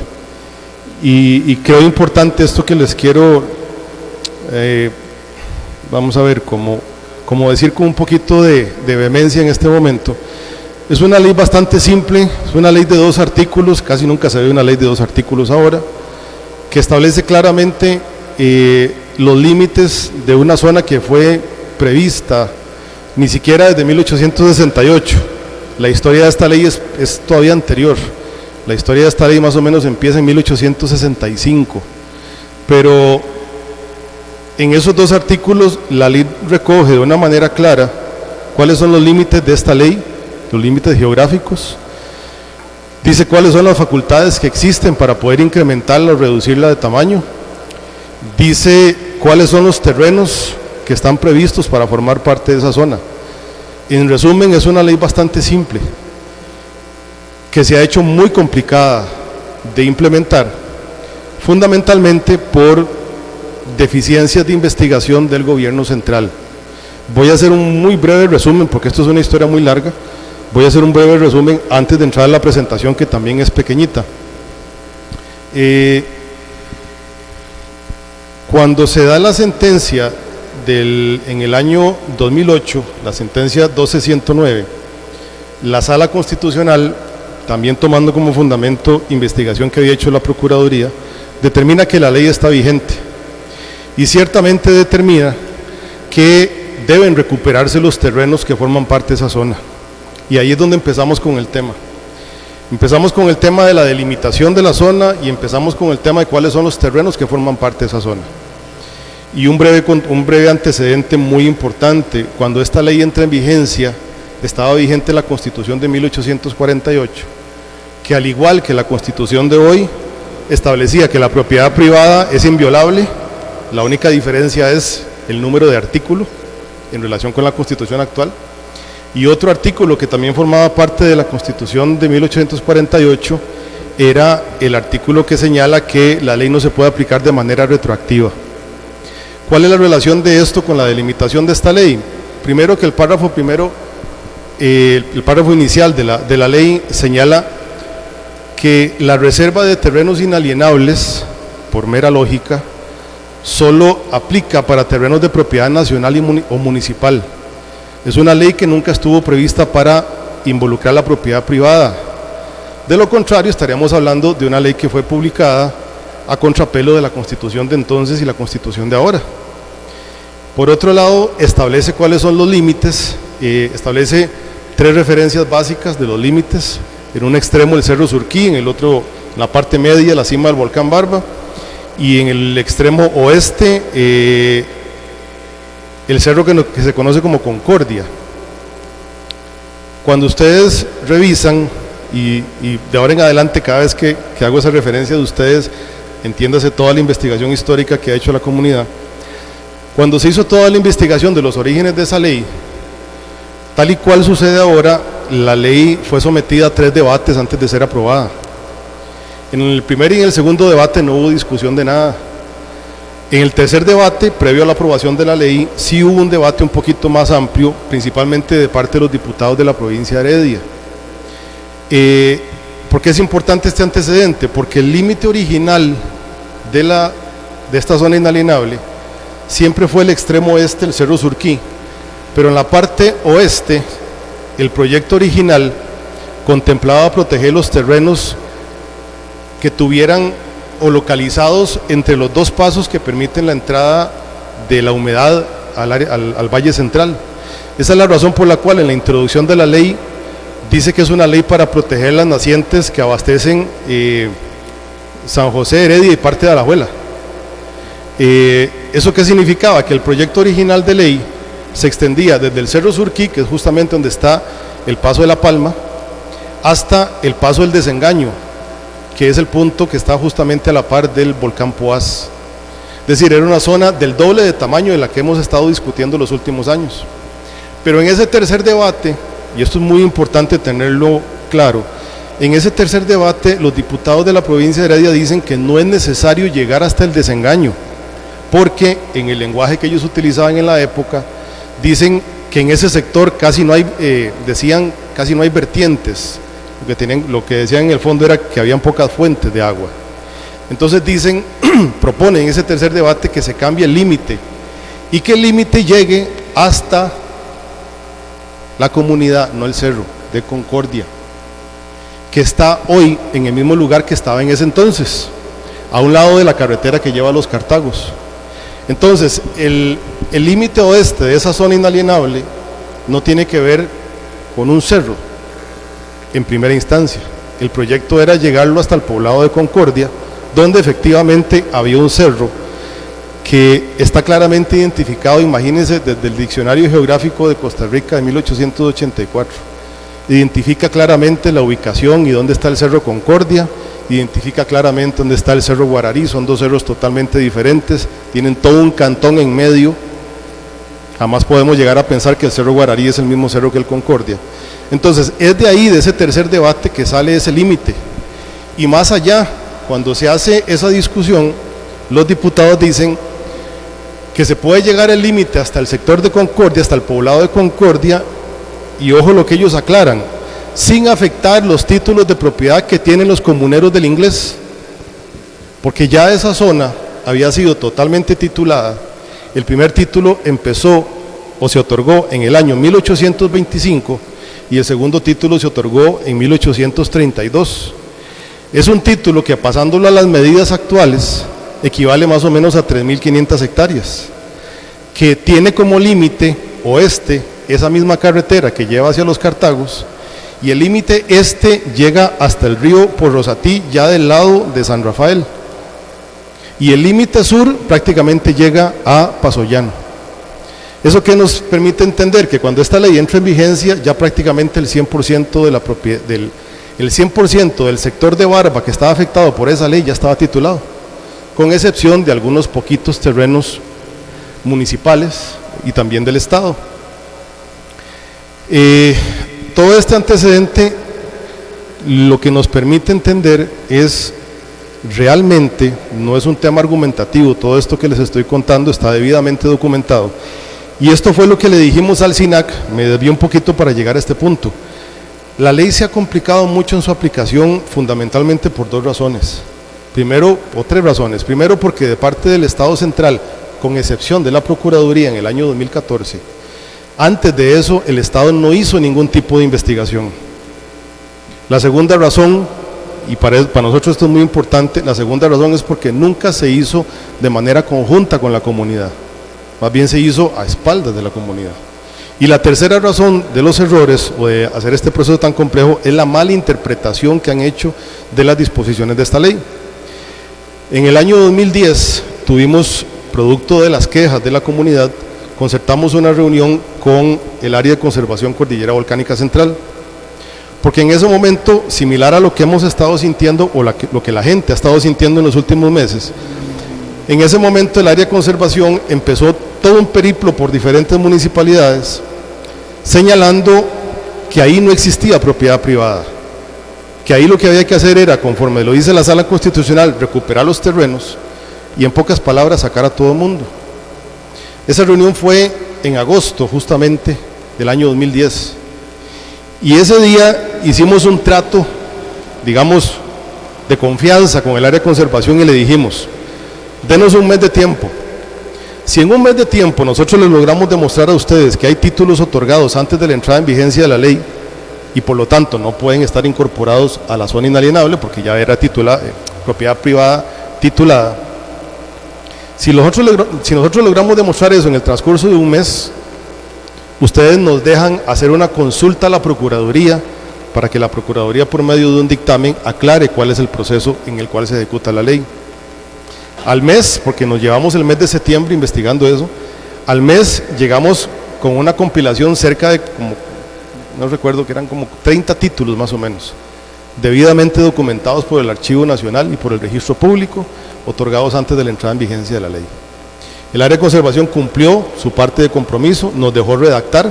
y creo importante esto que les quiero, vamos a ver, como decir con un poquito de vehemencia en este momento. Es una ley bastante simple, es una ley de 2 artículos, casi nunca se ve una ley de 2 artículos ahora, que establece claramente los límites de una zona que fue prevista ni siquiera desde 1868. La historia de esta ley es todavía anterior. La historia de esta ley más o menos empieza en 1865. Pero en esos 2 artículos la ley recoge de una manera clara cuáles son los límites de esta ley, los límites geográficos. Dice cuáles son las facultades que existen para poder incrementarla o reducirla de tamaño. Dice cuáles son los terrenos que están previstos para formar parte de esa zona. En resumen, es una ley bastante simple, que se ha hecho muy complicada de implementar, fundamentalmente por deficiencias de investigación del gobierno central. Voy a hacer un muy breve resumen, porque esto es una historia muy larga. Voy a hacer un breve resumen antes de entrar a la presentación, que también es pequeñita. Cuando se da la sentencia en el año 2008, la sentencia 12-109, la Sala Constitucional, también tomando como fundamento investigación que había hecho la Procuraduría, determina que la ley está vigente y ciertamente determina que deben recuperarse los terrenos que forman parte de esa zona. Y ahí es donde empezamos con el tema. Empezamos con el tema de la delimitación de la zona y empezamos con el tema de cuáles son los terrenos que forman parte de esa zona. Y un breve antecedente muy importante: cuando esta ley entra en vigencia, estaba vigente la Constitución de 1848, que al igual que la Constitución de hoy, establecía que la propiedad privada es inviolable. La única diferencia es el número de artículo en relación con la Constitución actual. Y otro artículo que también formaba parte de la Constitución de 1848 era el artículo que señala que la ley no se puede aplicar de manera retroactiva. ¿Cuál es la relación de esto con la delimitación de esta ley? Primero, que el párrafo inicial de la ley señala que la reserva de terrenos inalienables, por mera lógica, solo aplica para terrenos de propiedad nacional o municipal. Es una ley que nunca estuvo prevista para involucrar la propiedad privada. De lo contrario, estaríamos hablando de una ley que fue publicada a contrapelo de la Constitución de entonces y la Constitución de ahora. Por otro lado, establece cuáles son los límites, establece 3 referencias básicas de los límites: en un extremo el Cerro Surquí, en el otro, en la parte media, la cima del volcán Barba, y en el extremo oeste, el cerro que se conoce como Concordia. Cuando ustedes revisan, y de ahora en adelante cada vez que hago esa referencia de ustedes, entiéndase toda la investigación histórica que ha hecho la comunidad, cuando se hizo toda la investigación de los orígenes de esa ley, tal y cual sucede ahora, la ley fue sometida a 3 debates antes de ser aprobada. En el primer y en el segundo debate no hubo discusión de nada. En el tercer debate, previo a la aprobación de la ley, sí hubo un debate un poquito más amplio, principalmente de parte de los diputados de la provincia de Heredia. ¿Por qué es importante este antecedente? Porque el límite original de esta zona inalienable siempre fue el extremo oeste, el Cerro Surquí, pero en la parte oeste, el proyecto original contemplaba proteger los terrenos que tuvieran o localizados entre los 2 pasos que permiten la entrada de la humedad al Valle Central. Esa es la razón por la cual en la introducción de la ley dice que es una ley para proteger las nacientes que abastecen San José, Heredia y parte de Alajuela. ¿Eso qué significaba? Que el proyecto original de ley se extendía desde el Cerro Surquí, que es justamente donde está el Paso de la Palma, hasta el Paso del Desengaño, que es el punto que está justamente a la par del volcán Poás. Es decir, era una zona del doble de tamaño de la que hemos estado discutiendo los últimos años. Pero en ese tercer debate, y esto es muy importante tenerlo claro, en ese tercer debate los diputados de la provincia de Heredia dicen que no es necesario llegar hasta el Desengaño, porque en el lenguaje que ellos utilizaban en la época, dicen que en ese sector casi no hay, casi no hay vertientes. Lo que decían en el fondo era que habían pocas fuentes de agua. Entonces proponen en ese tercer debate que se cambie el límite y que el límite llegue hasta la comunidad, no el cerro, de Concordia, que está hoy en el mismo lugar que estaba en ese entonces, a un lado de la carretera que lleva a Los Cartagos. Entonces, el límite oeste de esa zona inalienable no tiene que ver con un cerro en primera instancia. El proyecto era llegarlo hasta el poblado de Concordia, donde efectivamente había un cerro que está claramente identificado, imagínense, desde el Diccionario Geográfico de Costa Rica de 1884. Identifica claramente la ubicación y dónde está el Cerro Concordia, identifica claramente dónde está el Cerro Guararí. Son 2 cerros totalmente diferentes, tienen todo un cantón en medio. Jamás podemos llegar a pensar que el Cerro Guararí es el mismo cerro que el Concordia. Entonces, es de ahí, de ese tercer debate, que sale ese límite. Y más allá, cuando se hace esa discusión, los diputados dicen que se puede llegar el límite hasta el sector de Concordia, hasta el poblado de Concordia, y ojo lo que ellos aclaran, sin afectar los títulos de propiedad que tienen los comuneros del Inglés, porque ya esa zona había sido totalmente titulada. El primer título empezó o se otorgó en el año 1825 y el segundo título se otorgó en 1832. Es un título que, pasándolo a las medidas actuales, equivale más o menos a 3.500 hectáreas. que tiene como límite oeste esa misma carretera que lleva hacia los Cartagos, y el límite este llega hasta el río Porrosatí, ya del lado de San Rafael, y el límite sur prácticamente llega a Pasollano. Eso que nos permite entender que cuando esta ley entra en vigencia, ya prácticamente el 100% de la propiedad, el 100% del sector de Barba que estaba afectado por esa ley ya estaba titulado, con excepción de algunos poquitos terrenos municipales y también del Estado. Todo este antecedente lo que nos permite entender es realmente, no es un tema argumentativo, todo esto que les estoy contando está debidamente documentado, y esto fue lo que le dijimos al SINAC. Me desvié un poquito para llegar a este punto. La ley se ha complicado mucho en su aplicación, fundamentalmente por dos razones. Primero, o tres razones. Primero, porque de parte del Estado central, con excepción de la Procuraduría en el año 2014, antes de eso el Estado no hizo ningún tipo de investigación. La segunda razón, y para nosotros esto es muy importante, la segunda razón es porque nunca se hizo de manera conjunta con la comunidad, más bien se hizo a espaldas de la comunidad. Y la tercera razón de los errores o de hacer este proceso tan complejo es la mala interpretación que han hecho de las disposiciones de esta ley. En el año 2010 tuvimos, producto de las quejas de la comunidad, concertamos una reunión con el área de conservación Cordillera Volcánica Central, porque en ese momento, similar a lo que hemos estado sintiendo o lo que la gente ha estado sintiendo en los últimos meses, en ese momento el área de conservación empezó todo un periplo por diferentes municipalidades, señalando que ahí no existía propiedad privada, que ahí lo que había que hacer era, conforme lo dice la Sala Constitucional, recuperar los terrenos y en pocas palabras sacar a todo el mundo. Esa reunión fue en agosto justamente del año 2010, y ese día hicimos un trato, digamos, de confianza con el área de conservación y le dijimos: denos un mes de tiempo. Si en un mes de tiempo nosotros les logramos demostrar a ustedes que hay títulos otorgados antes de la entrada en vigencia de la ley y por lo tanto no pueden estar incorporados a la zona inalienable porque ya era propiedad privada titulada, si nosotros logramos demostrar eso en el transcurso de un mes, ustedes nos dejan hacer una consulta a la Procuraduría para que la Procuraduría, por medio de un dictamen, aclare cuál es el proceso en el cual se ejecuta la ley. Al mes, porque nos llevamos el mes de septiembre investigando eso, al mes llegamos con una compilación cerca de, no recuerdo, que eran como 30 títulos más o menos, debidamente documentados por el Archivo Nacional y por el Registro Público, otorgados antes de la entrada en vigencia de la ley. El área de conservación cumplió su parte de compromiso, nos dejó redactar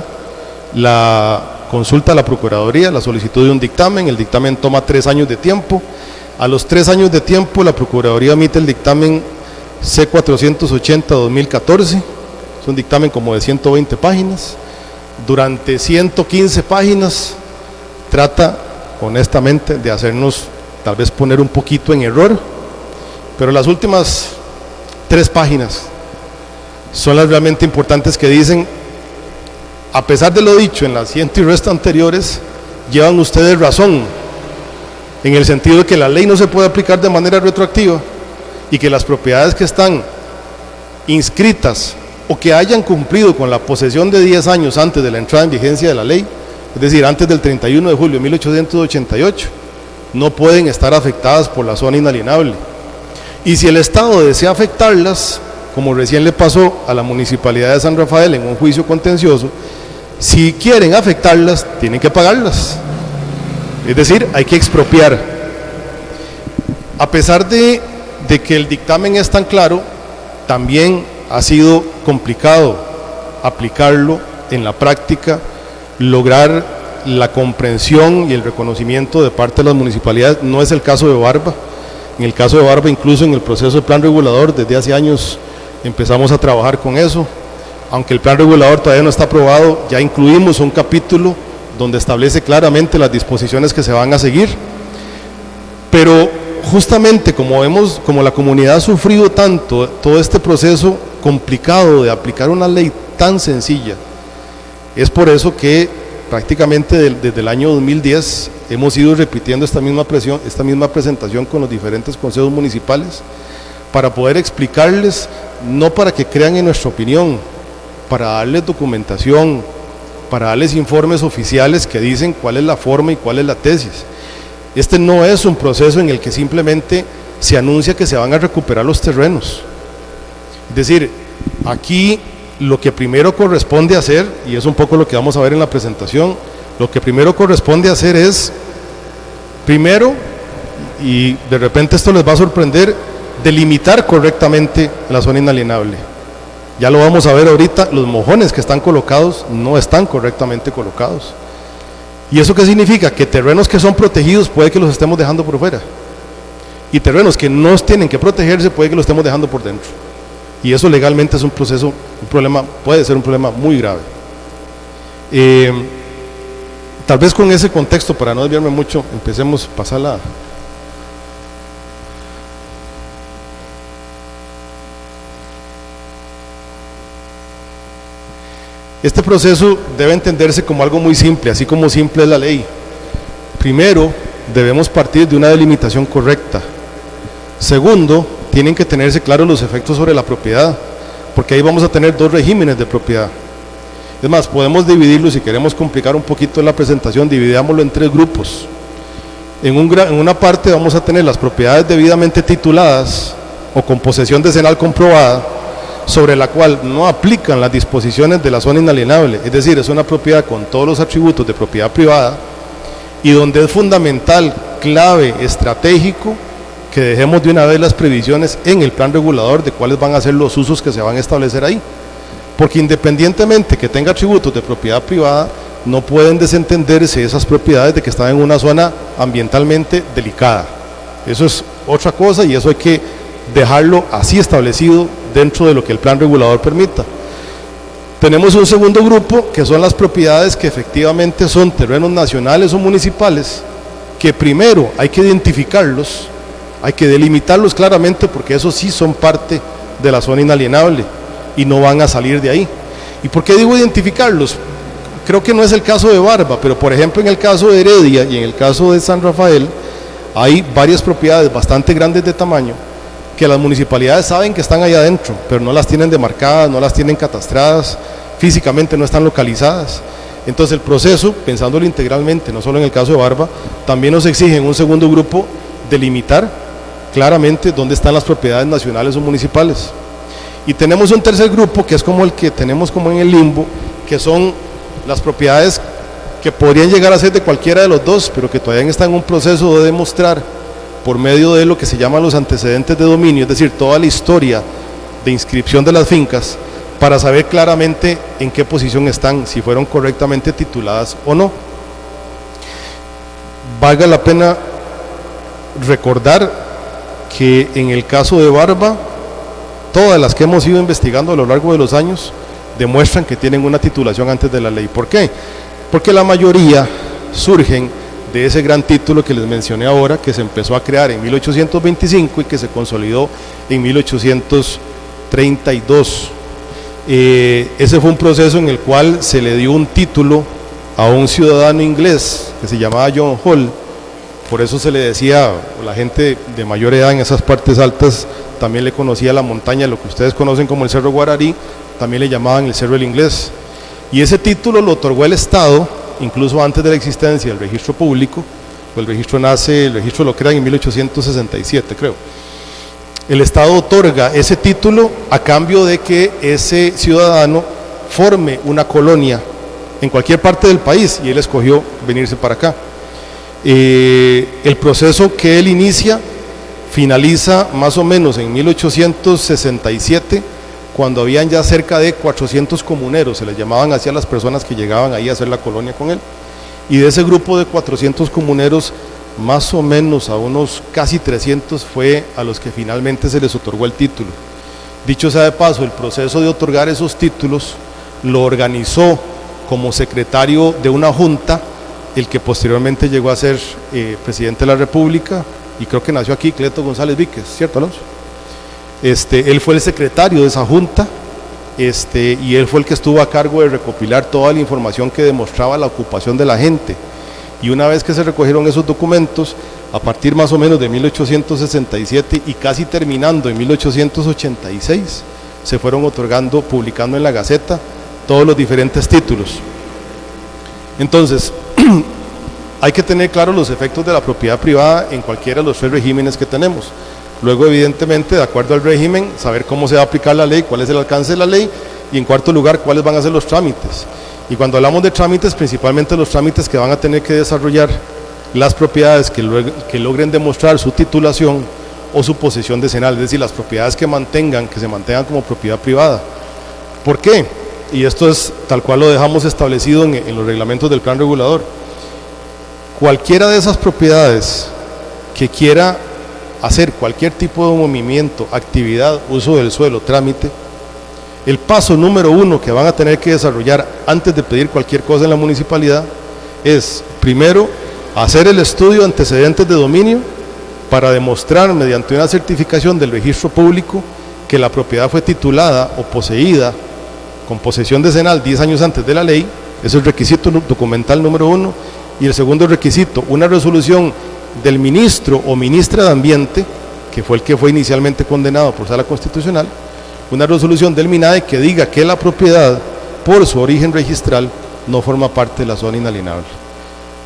la consulta a la Procuraduría, la solicitud de un dictamen. El dictamen toma 3 años de tiempo. A los 3 años de tiempo la Procuraduría emite el dictamen C-480-2014, es un dictamen como de 120 páginas, durante 115 páginas trata honestamente de hacernos tal vez poner un poquito en error, pero las últimas 3 páginas son las realmente importantes, que dicen: a pesar de lo dicho en las 100 y resto anteriores, llevan ustedes razón, en el sentido de que la ley no se puede aplicar de manera retroactiva y que las propiedades que están inscritas o que hayan cumplido con la posesión de 10 años antes de la entrada en vigencia de la ley, es decir, antes del 31 de julio de 1888, no pueden estar afectadas por la zona inalienable. Y si el Estado desea afectarlas, como recién le pasó a la Municipalidad de San Rafael en un juicio contencioso, si quieren afectarlas, tienen que pagarlas. Es decir, hay que expropiar. A pesar de que el dictamen es tan claro, también ha sido complicado aplicarlo en la práctica, lograr la comprensión y el reconocimiento de parte de las municipalidades. No es el caso de Barba. En el caso de Barba, incluso en el proceso de plan regulador, desde hace años empezamos a trabajar con eso. Aunque el plan regulador todavía no está aprobado, ya incluimos un capítulo donde establece claramente las disposiciones que se van a seguir. Pero justamente como la comunidad ha sufrido tanto todo este proceso complicado de aplicar una ley tan sencilla, es por eso que prácticamente desde el año 2010 hemos ido repitiendo esta misma presentación con los diferentes consejos municipales, para poder explicarles, no para que crean en nuestra opinión, para darles documentación, para darles informes oficiales que dicen cuál es la forma y cuál es la tesis. Este no es un proceso en el que simplemente se anuncia que se van a recuperar los terrenos. Es decir, aquí lo que primero corresponde hacer, y es un poco lo que vamos a ver en la presentación, lo que primero corresponde hacer es, primero, y de repente esto les va a sorprender, delimitar correctamente la zona inalienable. Ya lo vamos a ver ahorita, los mojones que están colocados no están correctamente colocados. ¿Y eso qué significa? Que terrenos que son protegidos puede que los estemos dejando por fuera, y terrenos que no tienen que protegerse puede que los estemos dejando por dentro, y eso legalmente es un proceso, un problema, puede ser un problema muy grave. Tal vez con ese contexto, para no desviarme mucho, empecemos a pasarla. Este proceso debe entenderse como algo muy simple, así como simple es la ley. Primero, debemos partir de una delimitación correcta. Segundo, tienen que tenerse claros los efectos sobre la propiedad, porque ahí vamos a tener dos regímenes de propiedad. Es más, podemos dividirlo, si queremos complicar un poquito la presentación, dividámoslo en tres grupos. En una parte vamos a tener las propiedades debidamente tituladas o con posesión decenal comprobada, sobre la cual no aplican las disposiciones de la zona inalienable, es decir, es una propiedad con todos los atributos de propiedad privada, y donde es fundamental, clave, estratégico, que dejemos de una vez las previsiones en el plan regulador de cuáles van a ser los usos que se van a establecer ahí, porque independientemente que tenga atributos de propiedad privada, no pueden desentenderse esas propiedades de que están en una zona ambientalmente delicada. Eso es otra cosa, y eso hay que dejarlo así establecido dentro de lo que el plan regulador permita. Tenemos un segundo grupo, que son las propiedades que efectivamente son terrenos nacionales o municipales, que primero hay que identificarlos, hay que delimitarlos claramente, porque esos sí son parte de la zona inalienable y no van a salir de ahí. ¿Y por qué digo identificarlos? Creo que no es el caso de Barba, pero por ejemplo en el caso de Heredia y en el caso de San Rafael, hay varias propiedades bastante grandes de tamaño, que las municipalidades saben que están allá adentro, pero no las tienen demarcadas, no las tienen catastradas, físicamente no están localizadas. Entonces el proceso, pensándolo integralmente, no solo en el caso de Barba, también nos exige en un segundo grupo delimitar claramente dónde están las propiedades nacionales o municipales. Y tenemos un tercer grupo, que es como el que tenemos como en el limbo, que son las propiedades que podrían llegar a ser de cualquiera de los dos, pero que todavía están en un proceso de demostrar por medio de lo que se llaman los antecedentes de dominio, es decir, toda la historia de inscripción de las fincas, para saber claramente en qué posición están, si fueron correctamente tituladas o no. Valga la pena recordar que en el caso de Barba, todas las que hemos ido investigando a lo largo de los años demuestran que tienen una titulación antes de la ley. ¿Por qué? Porque la mayoría surgen de ese gran título que les mencioné ahora, que se empezó a crear en 1825 y que se consolidó en 1832. Ese fue un proceso en el cual se le dio un título a un ciudadano inglés que se llamaba John Hall. Por eso se le decía, la gente de mayor edad en esas partes altas también le conocía la montaña, lo que ustedes conocen como el Cerro Guararí, también le llamaban el Cerro del Inglés. Y ese título lo otorgó el Estado, incluso antes de la existencia del registro público. El registro lo crean en 1867, creo. El Estado otorga ese título a cambio de que ese ciudadano forme una colonia en cualquier parte del país, y él escogió venirse para acá. El proceso que él inicia finaliza más o menos en 1867, cuando habían ya cerca de 400 comuneros, se les llamaban así a las personas que llegaban ahí a hacer la colonia con él, y de ese grupo de 400 comuneros, más o menos a unos casi 300 fue a los que finalmente se les otorgó el título. Dicho sea de paso, el proceso de otorgar esos títulos lo organizó como secretario de una junta el que posteriormente llegó a ser presidente de la República, y creo que nació aquí, Cleto González Víquez, ¿cierto, Alonso? Él fue el secretario de esa junta, y él fue el que estuvo a cargo de recopilar toda la información que demostraba la ocupación de la gente. Y una vez que se recogieron esos documentos, a partir más o menos de 1867 y casi terminando en 1886, se fueron otorgando, publicando en la Gaceta, todos los diferentes títulos. Entonces, hay que tener claros los efectos de la propiedad privada en cualquiera de los 3 regímenes que tenemos. Luego, evidentemente, de acuerdo al régimen, saber cómo se va a aplicar la ley, cuál es el alcance de la ley, y en cuarto lugar, cuáles van a ser los trámites. Y cuando hablamos de trámites, principalmente los trámites que van a tener que desarrollar las propiedades que logren demostrar su titulación o su posesión decenal, es decir, las propiedades que se mantengan como propiedad privada. ¿Por qué? Y esto es tal cual lo dejamos establecido en los reglamentos del plan regulador. Cualquiera de esas propiedades que quiera hacer cualquier tipo de movimiento, actividad, uso del suelo, trámite, el paso número 1 que van a tener que desarrollar antes de pedir cualquier cosa en la municipalidad es, primero, hacer el estudio de antecedentes de dominio para demostrar mediante una certificación del registro público que la propiedad fue titulada o poseída con posesión decenal 10 años antes de la ley. Ese es el requisito documental número 1. Y el segundo requisito, una resolución del ministro o ministra de Ambiente, que fue el que fue inicialmente condenado por Sala Constitucional, una resolución del MINADE que diga que la propiedad, por su origen registral, no forma parte de la zona inalienable.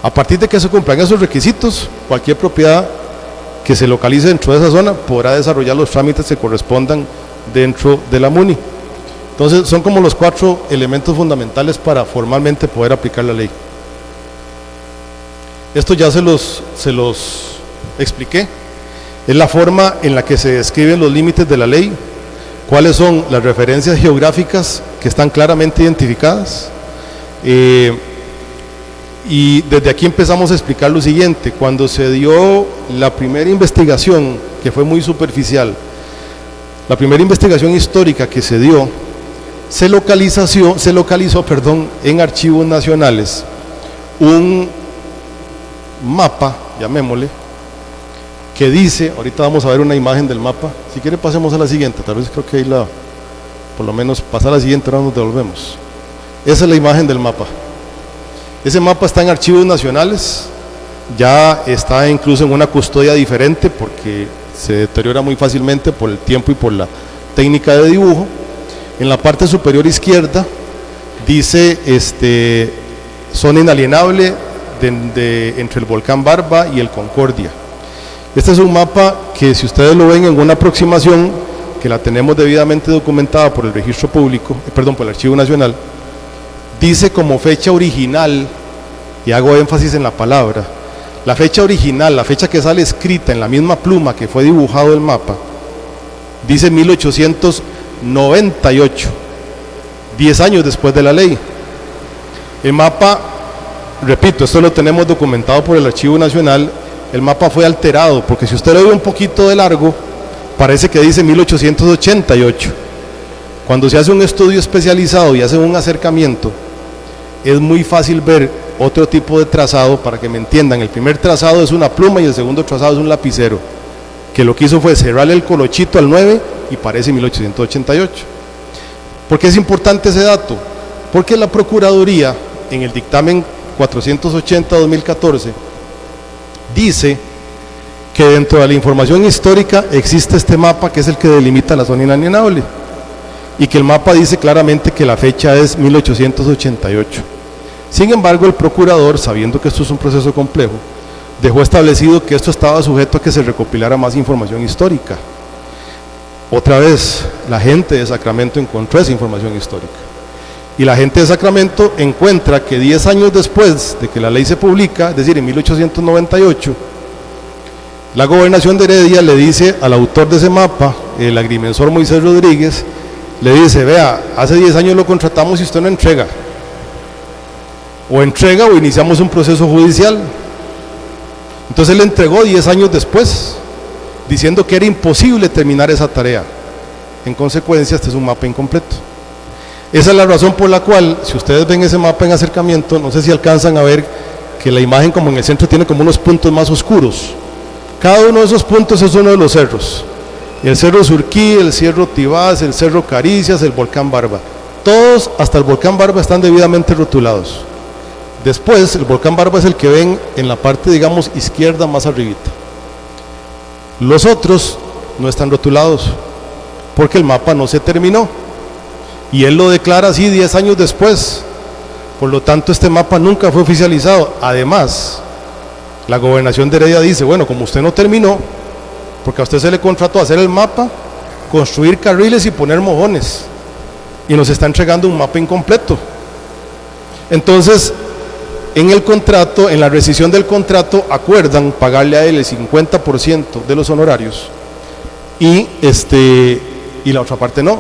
A partir de que se cumplan esos requisitos, cualquier propiedad que se localice dentro de esa zona podrá desarrollar los trámites que correspondan dentro de la MUNI. Entonces, son como los 4 elementos fundamentales para formalmente poder aplicar la ley. Esto ya se los expliqué. Es la forma en la que se describen los límites de la ley, cuáles son las referencias geográficas que están claramente identificadas. Y desde aquí empezamos a explicar lo siguiente. Cuando se dio la primera investigación, que fue muy superficial, la primera investigación histórica que se dio, se localizó en archivos nacionales un mapa, llamémosle, que dice, ahorita vamos a ver una imagen del mapa, si quiere pasemos a la siguiente, tal vez creo que ahí por lo menos pasar a la siguiente, ahora nos devolvemos. Esa es la imagen del mapa. Ese mapa está en archivos nacionales, ya está incluso en una custodia diferente porque se deteriora muy fácilmente por el tiempo y por la técnica de dibujo. En la parte superior izquierda dice zona inalienable entre el volcán Barba y el Concordia. Este es un mapa que, si ustedes lo ven en una aproximación, que la tenemos debidamente documentada por el registro público, por el Archivo Nacional, dice como fecha original, y hago énfasis en la palabra, la fecha original, la fecha que sale escrita en la misma pluma que fue dibujado el mapa, dice 1898, 10 años después de la ley. El mapa, repito, esto lo tenemos documentado por el Archivo Nacional. El mapa fue alterado, porque si usted lo ve un poquito de largo, parece que dice 1888. Cuando se hace un estudio especializado y hace un acercamiento, es muy fácil ver otro tipo de trazado. Para que me entiendan, el primer trazado es una pluma y el segundo trazado es un lapicero, que lo que hizo fue cerrarle el colochito al 9 y parece 1888. ¿Por qué es importante ese dato? Porque la Procuraduría, en el dictamen 480-2014, dice que dentro de la información histórica existe este mapa que es el que delimita la zona inalienable, y que el mapa dice claramente que la fecha es 1888. Sin embargo, el procurador, sabiendo que esto es un proceso complejo, dejó establecido que esto estaba sujeto a que se recopilara más información histórica. Otra vez, la gente de Sacramento encontró esa información histórica, y la gente de Sacramento encuentra que 10 años después de que la ley se publica, es decir, en 1898, la gobernación de Heredia le dice al autor de ese mapa, el agrimensor Moisés Rodríguez, le dice: vea, hace 10 años lo contratamos y usted no entrega, o entrega o iniciamos un proceso judicial. Entonces le entregó 10 años después, diciendo que era imposible terminar esa tarea. En consecuencia, este es un mapa incompleto. Esa es la razón por la cual, si ustedes ven ese mapa en acercamiento, no sé si alcanzan a ver que la imagen, como en el centro, tiene como unos puntos más oscuros. Cada uno de esos puntos es uno de los cerros: el cerro Surquí, el cerro Tibás, el cerro Caricias, el volcán Barba. Todos, hasta el volcán Barba, están debidamente rotulados. Después, el volcán Barba es el que ven en la parte, digamos, izquierda más arribita. Los otros no están rotulados porque el mapa no se terminó. y él lo declara así 10 años después. Por lo tanto, este mapa nunca fue oficializado. Además, la gobernación de Heredia dice, bueno, como usted no terminó, porque a usted se le contrató hacer el mapa, construir carriles y poner mojones, y nos está entregando un mapa incompleto. Entonces, en el contrato, en la rescisión del contrato, acuerdan pagarle a él el 50% de los honorarios y la otra parte no.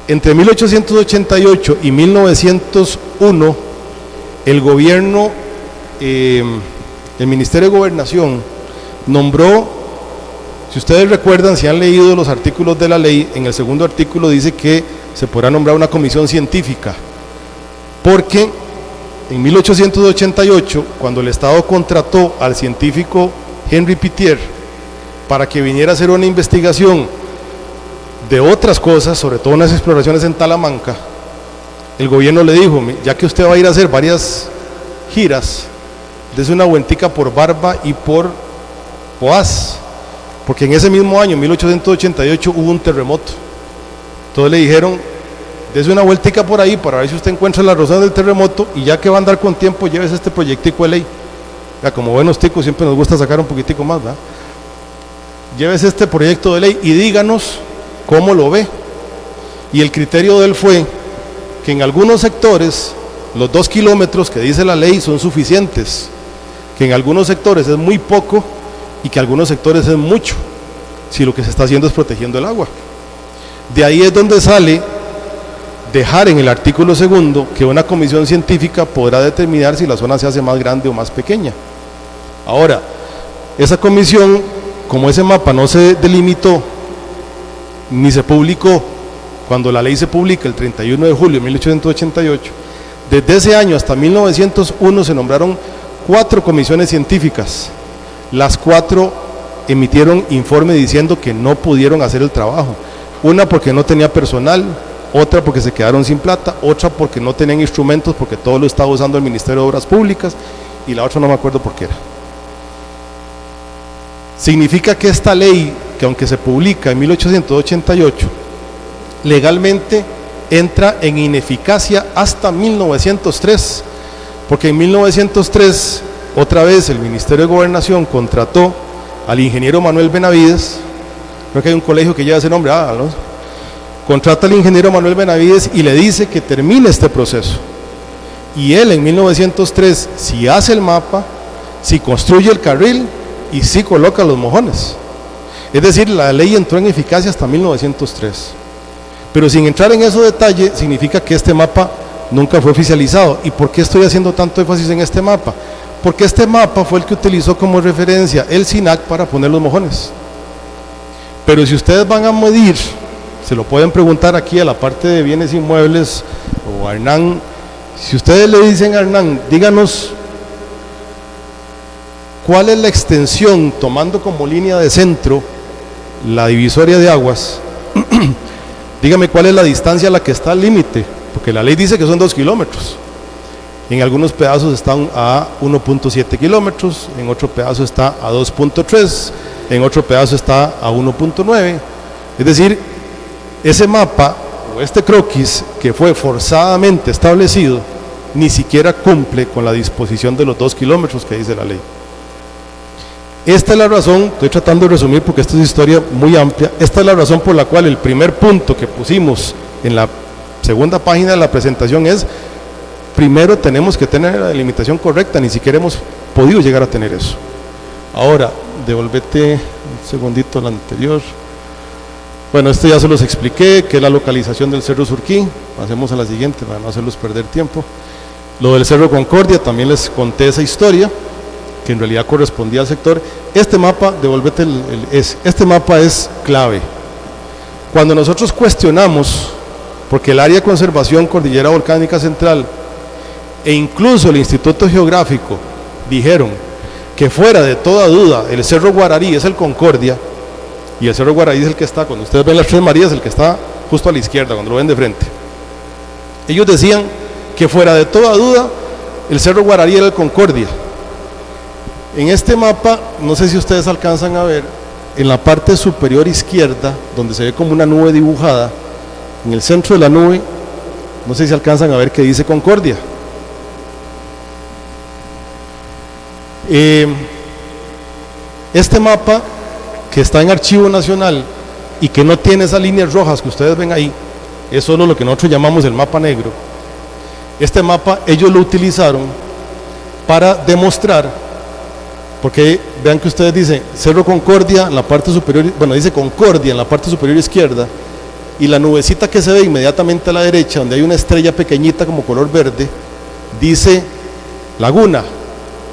Entre 1888 y 1901, el gobierno, el Ministerio de Gobernación nombró, si ustedes recuerdan, si han leído los artículos de la ley, en el segundo artículo dice que se podrá nombrar una comisión científica, porque en 1888, cuando el Estado contrató al científico Henry Pittier para que viniera a hacer una investigación de otras cosas, sobre todo unas exploraciones en Talamanca, el gobierno le dijo, ya que usted va a ir a hacer varias giras, dése una vueltica por Barba y por Poás, porque en ese mismo año, 1888, hubo un terremoto. Entonces le dijeron, dése una vueltica por ahí para ver si usted encuentra la razón del terremoto, y ya que va a andar con tiempo, llévese este proyectico de ley. Ya, como buenos ticos siempre nos gusta sacar un poquitico más, ¿verdad? Llévese este proyecto de ley y díganos cómo lo ve. Y el criterio de él fue que en algunos sectores los 2 kilómetros que dice la ley son suficientes, que en algunos sectores es muy poco y que en algunos sectores es mucho, si lo que se está haciendo es protegiendo el agua. De ahí es donde sale dejar en el artículo 2 que una comisión científica podrá determinar si la zona se hace más grande o más pequeña. Ahora, esa comisión, como ese mapa no se delimitó ni se publicó cuando la ley se publica el 31 de julio de 1888, desde ese año hasta 1901 se nombraron 4 comisiones científicas. Las 4 emitieron informe diciendo que no pudieron hacer el trabajo. Una porque no tenía personal, otra porque se quedaron sin plata, otra porque no tenían instrumentos, porque todo lo estaba usando el Ministerio de Obras Públicas, y la otra no me acuerdo por qué era. Significa que esta ley, que aunque se publica en 1888, legalmente entra en ineficacia hasta 1903, porque en 1903 otra vez el Ministerio de Gobernación contrató al ingeniero Manuel Benavides. Creo que hay un colegio que lleva ese nombre, ¿no? Contrata al ingeniero Manuel Benavides y le dice que termine este proceso, y él en 1903 si hace el mapa, si construye el carril y si coloca los mojones. Es decir, la ley entró en eficacia hasta 1903, pero sin entrar en esos detalles, significa que este mapa nunca fue oficializado. ¿Y por qué estoy haciendo tanto énfasis en este mapa? Porque este mapa fue el que utilizó como referencia el SINAC para poner los mojones. Pero si ustedes van a medir, se lo pueden preguntar aquí a la parte de bienes inmuebles o a Hernán. Si ustedes le dicen a Hernán, díganos cuál es la extensión, tomando como línea de centro la divisoria de aguas, dígame cuál es la distancia a la que está el límite, porque la ley dice que son 2 kilómetros. En algunos pedazos están a 1.7 kilómetros, en otro pedazo está a 2.3, en otro pedazo está a 1.9. Es decir, ese mapa o este croquis que fue forzadamente establecido ni siquiera cumple con la disposición de los 2 kilómetros que dice la ley. Esta es la razón, estoy tratando de resumir porque esta es una historia muy amplia, esta es la razón por la cual el primer punto que pusimos en la segunda página de la presentación es: primero tenemos que tener la delimitación correcta, ni siquiera hemos podido llegar a tener eso. Ahora, devolvete un segundito al anterior. Bueno, esto ya se los expliqué, que es la localización del Cerro Surquí. Pasemos a la siguiente para no hacerlos perder tiempo. Lo del Cerro Concordia, también les conté esa historia, que en realidad correspondía al sector. Este mapa, devolvete este mapa es clave. Cuando nosotros cuestionamos, porque el área de conservación Cordillera Volcánica Central e incluso el Instituto Geográfico dijeron que fuera de toda duda el Cerro Guararí es el Concordia, y el Cerro Guararí es el que está, cuando ustedes ven las Tres Marías, el que está justo a la izquierda, cuando lo ven de frente. Ellos decían que fuera de toda duda el Cerro Guararí era el Concordia. En este mapa, no sé si ustedes alcanzan a ver, en la parte superior izquierda, donde se ve como una nube dibujada, en el centro de la nube, no sé si alcanzan a ver que dice Concordia. Este mapa que está en Archivo Nacional y que no tiene esas líneas rojas que ustedes ven ahí, es solo lo que nosotros llamamos el mapa negro. Este mapa ellos lo utilizaron para demostrar, porque vean que ustedes dicen Cerro Concordia en la parte superior, bueno, dice Concordia en la parte superior izquierda, y la nubecita que se ve inmediatamente a la derecha, donde hay una estrella pequeñita como color verde, dice Laguna,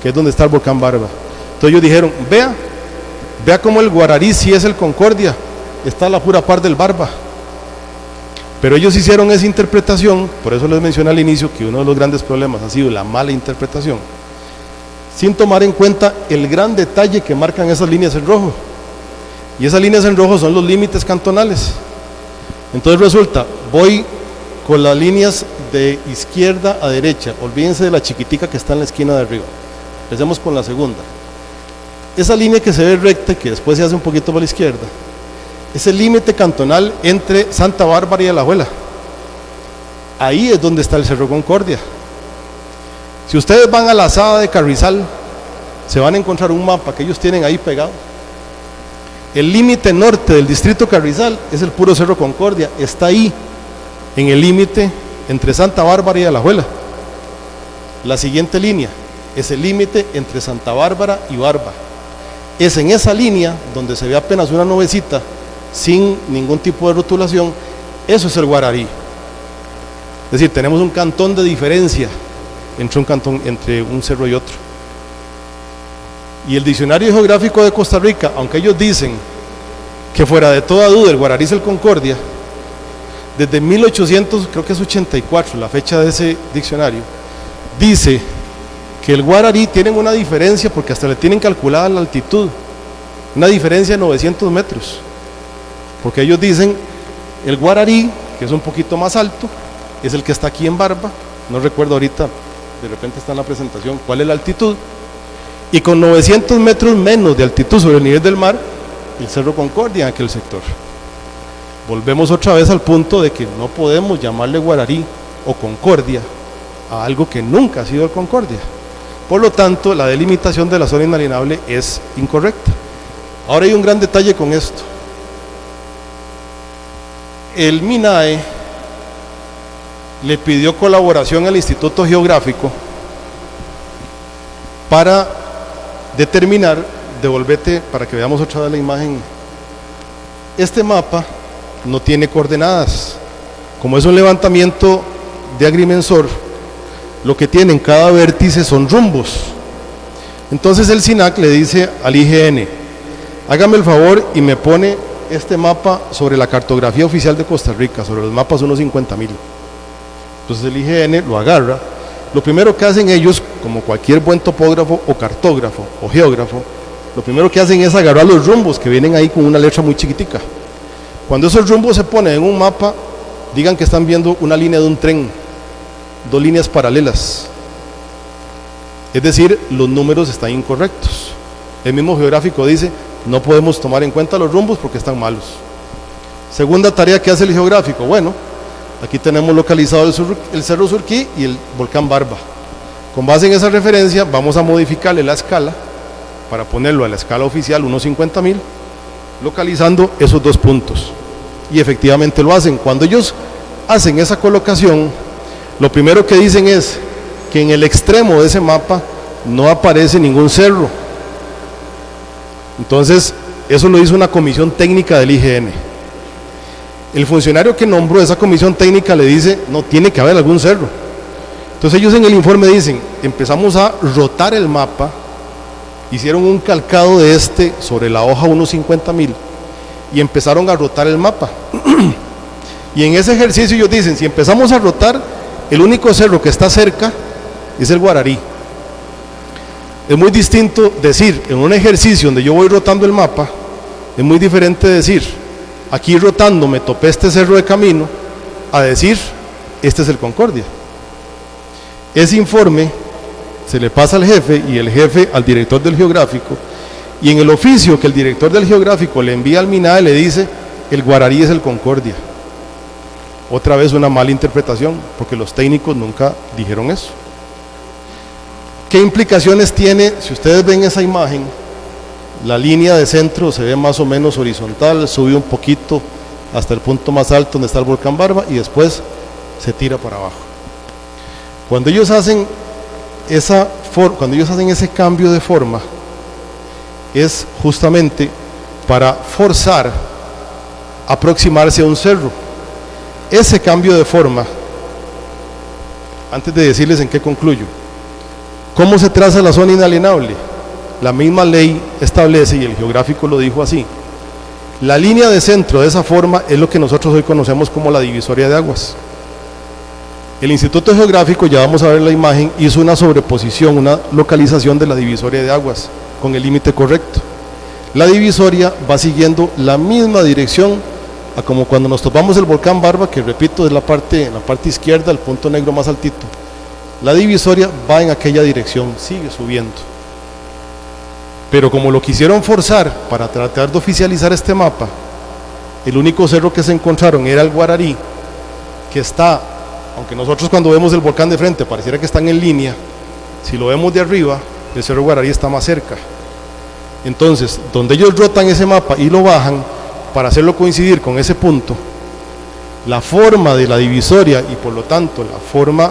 que es donde está el volcán Barba. Entonces ellos dijeron, vea cómo el Guararí sí es el Concordia, está a la pura par del Barba. Pero ellos hicieron esa interpretación, por eso les mencioné al inicio que uno de los grandes problemas ha sido la mala interpretación, sin tomar en cuenta el gran detalle que marcan esas líneas en rojo. Y esas líneas en rojo son los límites cantonales. Entonces resulta, voy con las líneas de izquierda a derecha, olvídense de la chiquitica que está en la esquina de arriba. Empecemos con la segunda. Esa línea que se ve recta, que después se hace un poquito para la izquierda, es el límite cantonal entre Santa Bárbara y Alajuela. Ahí es donde está el Cerro Concordia. Si ustedes van a la Asada de Carrizal, se van a encontrar un mapa que ellos tienen ahí pegado. El límite norte del distrito Carrizal es el puro Cerro Concordia, está ahí, en el límite entre Santa Bárbara y Alajuela. La siguiente línea es el límite entre Santa Bárbara y Barba. Es en esa línea donde se ve apenas una nubecita, sin ningún tipo de rotulación, eso es el Guararí. Es decir, tenemos un cantón de diferencia entre un cerro y otro. Y el Diccionario Geográfico de Costa Rica, aunque ellos dicen que fuera de toda duda el Guararí es el Concordia, desde 1800, creo que es 84, la fecha de ese diccionario, dice que el Guararí tienen una diferencia, porque hasta le tienen calculada la altitud, una diferencia de 900 metros. Porque ellos dicen, el Guararí, que es un poquito más alto, es el que está aquí en Barba, no recuerdo ahorita, de repente está en la presentación, cuál es la altitud, y con 900 metros menos de altitud sobre el nivel del mar, el Cerro Concordia en aquel sector. Volvemos otra vez al punto de que no podemos llamarle Guararí o Concordia a algo que nunca ha sido el Concordia. Por lo tanto, la delimitación de la zona inalienable es incorrecta. Ahora hay un gran detalle con esto. El MINAE le pidió colaboración al Instituto Geográfico para determinar, devolvete para que veamos otra vez la imagen. Este mapa no tiene coordenadas. Como es un levantamiento de agrimensor, lo que tiene en cada vértice son rumbos. Entonces el SINAC le dice al IGN, hágame el favor y me pone este mapa sobre la cartografía oficial de Costa Rica, sobre los mapas unos 50.000. Entonces el IGN lo agarra. Lo primero que hacen ellos, como cualquier buen topógrafo o cartógrafo o geógrafo, lo primero que hacen es agarrar los rumbos que vienen ahí con una letra muy chiquitica. Cuando esos rumbos se ponen en un mapa, digan que están viendo una línea de un tren, dos líneas paralelas. Es decir, los números están incorrectos. El mismo geográfico dice, no podemos tomar en cuenta los rumbos porque están malos. Segunda tarea que hace el geográfico, bueno, aquí tenemos localizado el Cerro Surquí y el volcán Barba. Con base en esa referencia vamos a modificarle la escala para ponerlo a la escala oficial, unos 50.000, localizando esos dos puntos. Y efectivamente lo hacen. Cuando ellos hacen esa colocación, lo primero que dicen es que en el extremo de ese mapa no aparece ningún cerro. Entonces, eso lo hizo una comisión técnica del IGN. El funcionario que nombró esa comisión técnica le dice, no, tiene que haber algún cerro. Entonces ellos en el informe dicen, empezamos a rotar el mapa, hicieron un calcado de este sobre la hoja unos 50.000 y empezaron a rotar el mapa. Y en ese ejercicio ellos dicen, si empezamos a rotar, el único cerro que está cerca es el Guararí. Es muy distinto decir, en un ejercicio donde yo voy rotando el mapa, es muy diferente decir, aquí rotando me topé este cerro de camino, a decir, este es el Concordia. Ese informe se le pasa al jefe y el jefe al director del geográfico, y en el oficio que el director del geográfico le envía al MINAE le dice, el Guararí es el Concordia. otra vez una mala interpretación, porque los técnicos nunca dijeron eso. ¿Qué implicaciones tiene? Si ustedes ven esa imagen, la línea de centro se ve más o menos horizontal, sube un poquito hasta el punto más alto donde está el volcán Barba y después se tira para abajo. Cuando ellos hacen ese cambio de forma, es justamente para forzar aproximarse a un cerro. Ese cambio de forma, antes de decirles en qué concluyo, ¿cómo se traza la zona inalienable? La misma ley establece, y el geográfico lo dijo así, la línea de centro de esa forma es lo que nosotros hoy conocemos como la divisoria de aguas. El Instituto Geográfico, ya vamos a ver la imagen, hizo una sobreposición, una localización de la divisoria de aguas con el límite correcto. La divisoria va siguiendo la misma dirección a como cuando nos topamos el volcán Barba, que repito es en la parte izquierda, el punto negro más altito. La divisoria va en aquella dirección, sigue subiendo. Pero como lo quisieron forzar para tratar de oficializar este mapa, el único cerro que se encontraron era el Guararí, que está, aunque nosotros cuando vemos el volcán de frente pareciera que están en línea, si lo vemos de arriba, el cerro Guararí está más cerca. Entonces, donde ellos rotan ese mapa y lo bajan, para hacerlo coincidir con ese punto, la forma de la divisoria y por lo tanto la forma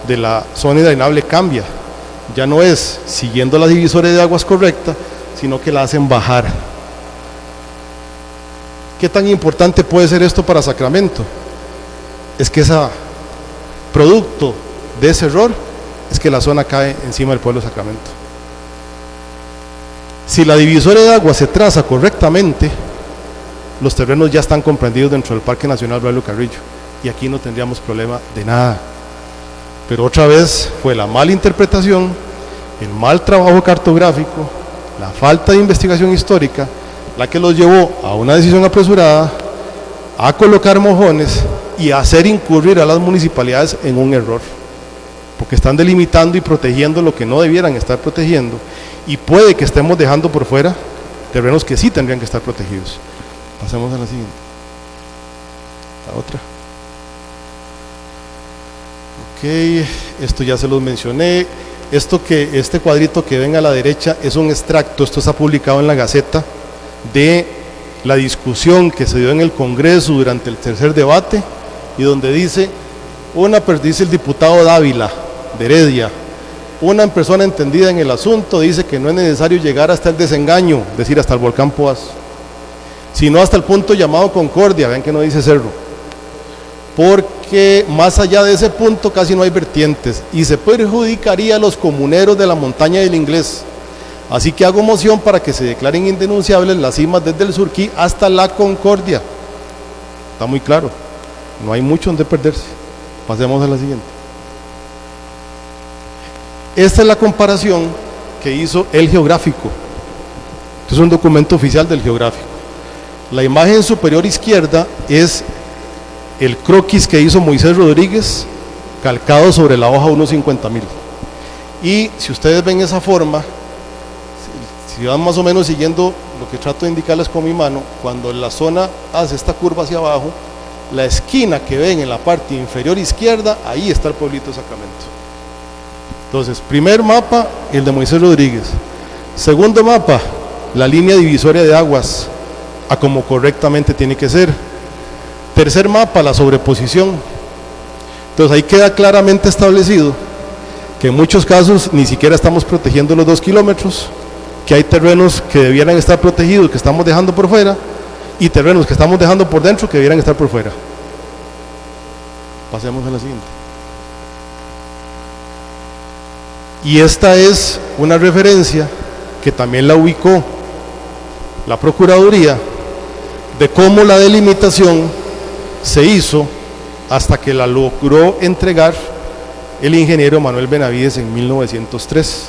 de la zona inalienable cambia. Ya no es siguiendo la divisoria de aguas correcta, sino que la hacen bajar. ¿Qué tan importante puede ser esto para Sacramento? Es que ese producto de ese error es que la zona cae encima del pueblo de Sacramento. Si la divisoria de aguas se traza correctamente, los terrenos ya están comprendidos dentro del Parque Nacional Braulio Carrillo y aquí no tendríamos problema de nada. Pero otra vez fue la mala interpretación, el mal trabajo cartográfico, la falta de investigación histórica, la que los llevó a una decisión apresurada, a colocar mojones y a hacer incurrir a las municipalidades en un error, porque están delimitando y protegiendo lo que no debieran estar protegiendo, y puede que estemos dejando por fuera terrenos que sí tendrían que estar protegidos. Pasemos a la siguiente, la otra. Ok, esto ya se los mencioné. Este cuadrito que ven a la derecha es un extracto, esto está publicado en la Gaceta, de la discusión que se dio en el Congreso durante el tercer debate, y donde dice el diputado Dávila de Heredia, una persona entendida en el asunto dice que no es necesario llegar hasta el desengaño, es decir, hasta el volcán Poás, sino hasta el punto llamado Concordia, ven que no dice cerro, porque más allá de ese punto casi no hay vertientes y se perjudicaría a los comuneros de la montaña del Inglés. Así que hago moción para que se declaren indenunciables las cimas desde el Surquí hasta la Concordia. Está muy claro, no hay mucho donde perderse. Pasemos a la siguiente. Esta es la comparación que hizo el Geográfico. Este es un documento oficial del Geográfico. La imagen superior izquierda es el croquis que hizo Moisés Rodríguez, calcado sobre la hoja 1.50.000. Y si ustedes ven esa forma, si van más o menos siguiendo lo que trato de indicarles con mi mano, cuando la zona hace esta curva hacia abajo, la esquina que ven en la parte inferior izquierda, ahí está el pueblito de Sacramento. Entonces, primer mapa, el de Moisés Rodríguez. Segundo mapa, la línea divisoria de aguas, a como correctamente tiene que ser. Tercer mapa, la sobreposición. Entonces ahí queda claramente establecido que en muchos casos ni siquiera estamos protegiendo los 2 kilómetros, que hay terrenos que debieran estar protegidos, que estamos dejando por fuera, y terrenos que estamos dejando por dentro, que debieran estar por fuera. Pasemos a la siguiente. Y esta es una referencia que también la ubicó la Procuraduría, de cómo la delimitación se hizo hasta que la logró entregar el ingeniero Manuel Benavides en 1903.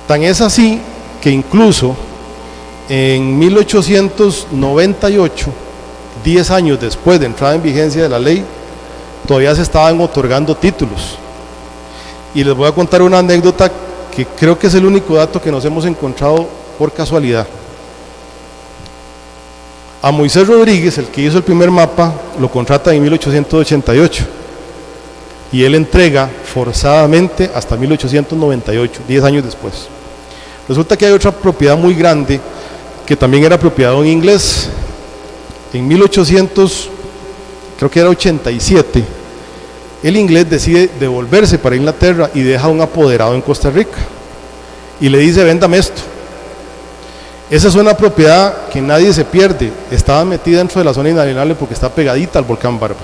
Tan es así que incluso en 1898, 10 años después de entrada en vigencia de la ley, todavía se estaban otorgando títulos. Y les voy a contar una anécdota que creo que es el único dato que nos hemos encontrado por casualidad. A Moisés Rodríguez, el que hizo el primer mapa, lo contrata en 1888 y él entrega forzadamente hasta 1898, 10 años después. Resulta que hay otra propiedad muy grande que también era propiedad de un inglés. En 1887, el inglés decide devolverse para Inglaterra y deja un apoderado en Costa Rica y le dice: véndame esto. Esa es una propiedad que nadie se pierde, estaba metida dentro de la zona inalienable porque está pegadita al volcán Barba,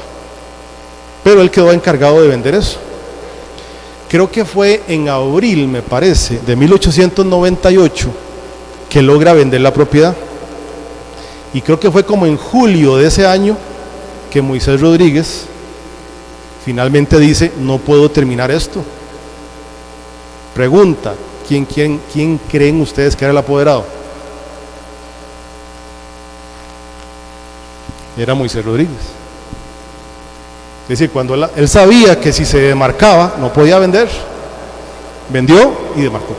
pero él quedó encargado de vender eso. Creo que fue en abril, me parece, de 1898 que logra vender la propiedad, y creo que fue como en julio de ese año que Moisés Rodríguez finalmente dice: no puedo terminar esto. Pregunta: ¿quién creen ustedes que era el apoderado? Era Moisés Rodríguez. Es decir, cuando él sabía que si se demarcaba no podía vender, vendió y demarcó,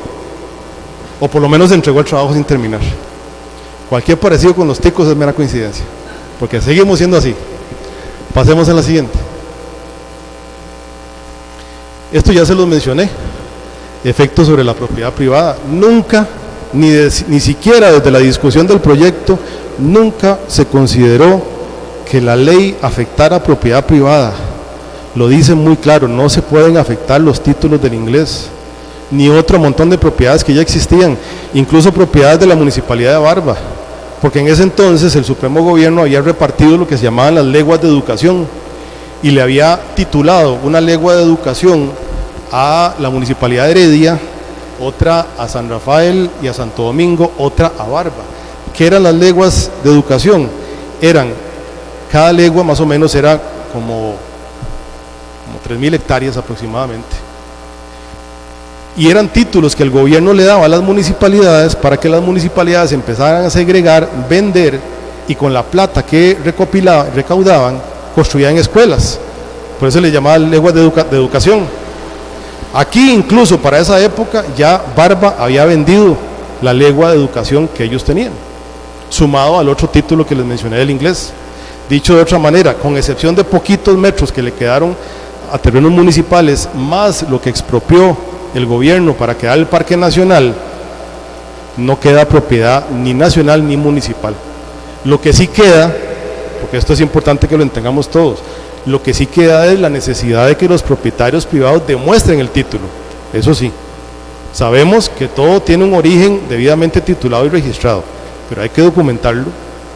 o por lo menos entregó el trabajo sin terminar. Cualquier parecido con los ticos es mera coincidencia, porque seguimos siendo así. Pasemos a la siguiente. Esto ya se los mencioné, efectos sobre la propiedad privada. Nunca, ni siquiera desde la discusión del proyecto, nunca se consideró que la ley afectara propiedad privada. Lo dice muy claro: no se pueden afectar los títulos del inglés, ni otro montón de propiedades que ya existían, incluso propiedades de la Municipalidad de Barba, porque en ese entonces el Supremo Gobierno había repartido lo que se llamaban las leguas de educación, y le había titulado una legua de educación a la Municipalidad de Heredia, otra a San Rafael y a Santo Domingo, otra a Barba. ¿Qué eran las leguas de educación? Cada legua más o menos era como 3.000 hectáreas aproximadamente, y eran títulos que el gobierno le daba a las municipalidades para que las municipalidades empezaran a segregar, vender, y con la plata que recaudaban construían escuelas. Por eso le llamaban leguas de educación. Aquí incluso para esa época ya Barba había vendido la legua de educación que ellos tenían, sumado al otro título que les mencioné del inglés. Dicho de otra manera, con excepción de poquitos metros que le quedaron a terrenos municipales, más lo que expropió el gobierno para quedar el Parque Nacional, no queda propiedad ni nacional ni municipal. Lo que sí queda, porque esto es importante que lo entendamos todos, lo que sí queda es la necesidad de que los propietarios privados demuestren el título. Eso sí, sabemos que todo tiene un origen debidamente titulado y registrado, pero hay que documentarlo,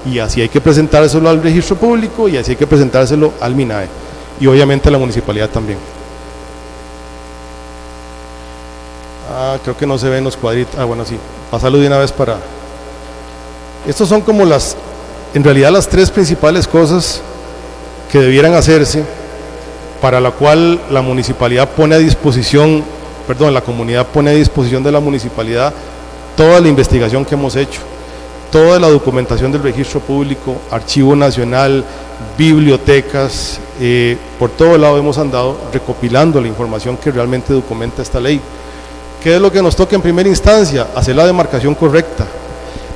y así hay que presentárselo al registro público, y así hay que presentárselo al MINAE, y obviamente a la municipalidad también. Creo que no se ven los cuadritos. Bueno, sí, pasarlo de una vez para... Estos son como en realidad las tres principales cosas que debieran hacerse, para la cual la municipalidad pone a disposición, la comunidad pone a disposición de la municipalidad toda la investigación que hemos hecho, toda la documentación del registro público, Archivo Nacional, bibliotecas, por todo lado hemos andado recopilando la información que realmente documenta esta ley. ¿Qué es lo que nos toca en primera instancia? Hacer la demarcación correcta.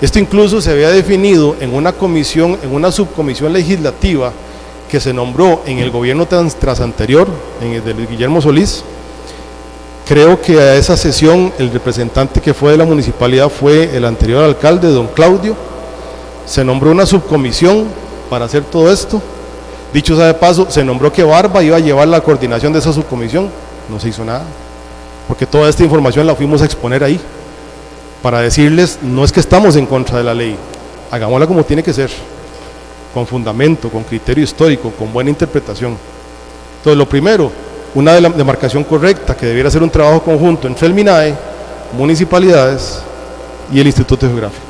Esto incluso se había definido en una comisión, en una subcomisión legislativa que se nombró en el gobierno tras anterior, en el de Guillermo Solís. Creo que a esa sesión el representante que fue de la municipalidad fue el anterior alcalde, don Claudio. Se nombró una subcomisión para hacer todo esto. Dicho sea de paso, se nombró que Barba iba a llevar la coordinación de esa subcomisión. No se hizo nada, porque toda esta información la fuimos a exponer ahí, para decirles: no es que estamos en contra de la ley, hagámosla como tiene que ser, con fundamento, con criterio histórico, con buena interpretación. Entonces, lo primero, una demarcación correcta, que debiera ser un trabajo conjunto entre el MINAE, municipalidades y el Instituto Geográfico.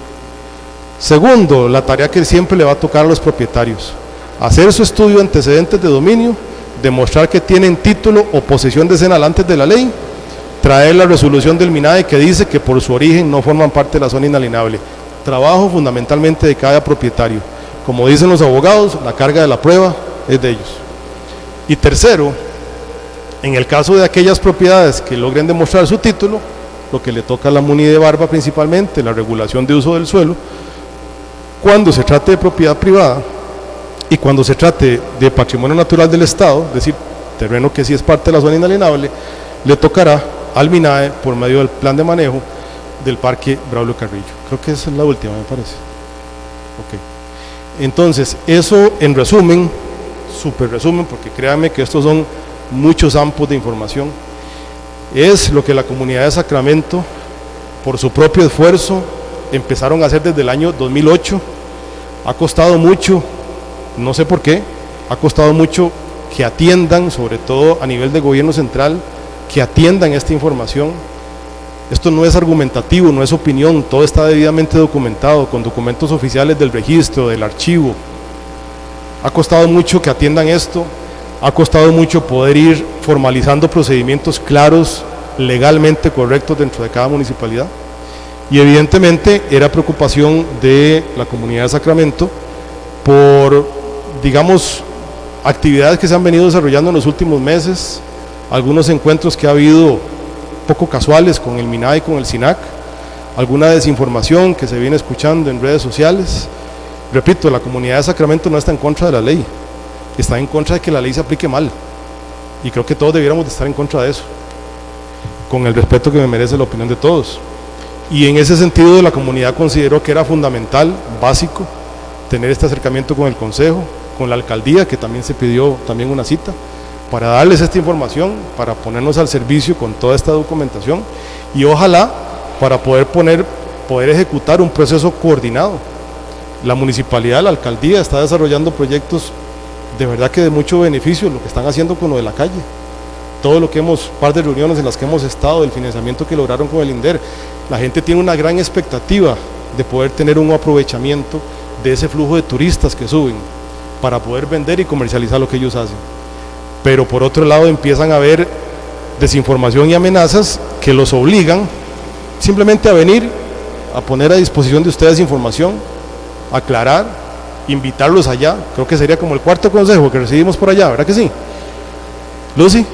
Segundo, la tarea que siempre le va a tocar a los propietarios: hacer su estudio de antecedentes de dominio, demostrar que tienen título o posesión decenal antes de la ley, traer la resolución del MINAE que dice que por su origen no forman parte de la zona inalienable. Trabajo fundamentalmente de cada propietario. Como dicen los abogados, la carga de la prueba es de ellos. Y tercero, en el caso de aquellas propiedades que logren demostrar su título, lo que le toca a la MUNI de Barba principalmente, la regulación de uso del suelo, cuando se trate de propiedad privada y cuando se trate de patrimonio natural del Estado, es decir, terreno que sí es parte de la zona inalienable, le tocará al MINAE por medio del plan de manejo del Parque Braulio Carrillo. Creo que esa es la última, me parece. Ok. Entonces, eso en resumen, súper resumen, porque créanme que estos son muchos ampos de información, es lo que la comunidad de Sacramento, por su propio esfuerzo, empezaron a hacer desde el año 2008. Ha costado mucho, no sé por qué, ha costado mucho que atiendan, sobre todo a nivel de gobierno central, que atiendan esta información. Esto no es argumentativo, no es opinión, todo está debidamente documentado, con documentos oficiales del registro, del archivo. Ha costado mucho que atiendan esto, ha costado mucho poder ir formalizando procedimientos claros, legalmente correctos dentro de cada municipalidad. Y evidentemente era preocupación de la comunidad de Sacramento por, digamos, actividades que se han venido desarrollando en los últimos meses, algunos encuentros que ha habido poco casuales con el MINAE y con el SINAC, alguna desinformación que se viene escuchando en redes sociales. Repito, la comunidad de Sacramento no está en contra de la ley, está en contra de que la ley se aplique mal, y creo que todos debiéramos de estar en contra de eso, con el respeto que me merece la opinión de todos. Y en ese sentido la comunidad consideró que era fundamental, básico, tener este acercamiento con el Consejo, con la alcaldía, que también se pidió también una cita, para darles esta información, para ponernos al servicio con toda esta documentación y ojalá para poder ejecutar un proceso coordinado. La municipalidad, la alcaldía está desarrollando proyectos de verdad que de mucho beneficio, lo que están haciendo con lo de la calle, todo lo que par de reuniones en las que hemos estado, el financiamiento que lograron con el INDER. La gente tiene una gran expectativa de poder tener un aprovechamiento de ese flujo de turistas que suben para poder vender y comercializar lo que ellos hacen. Pero por otro lado empiezan a haber desinformación y amenazas que los obligan simplemente a venir, a poner a disposición de ustedes información, aclarar, invitarlos allá. Creo que sería como el cuarto consejo que recibimos por allá, ¿verdad que sí? Lucy,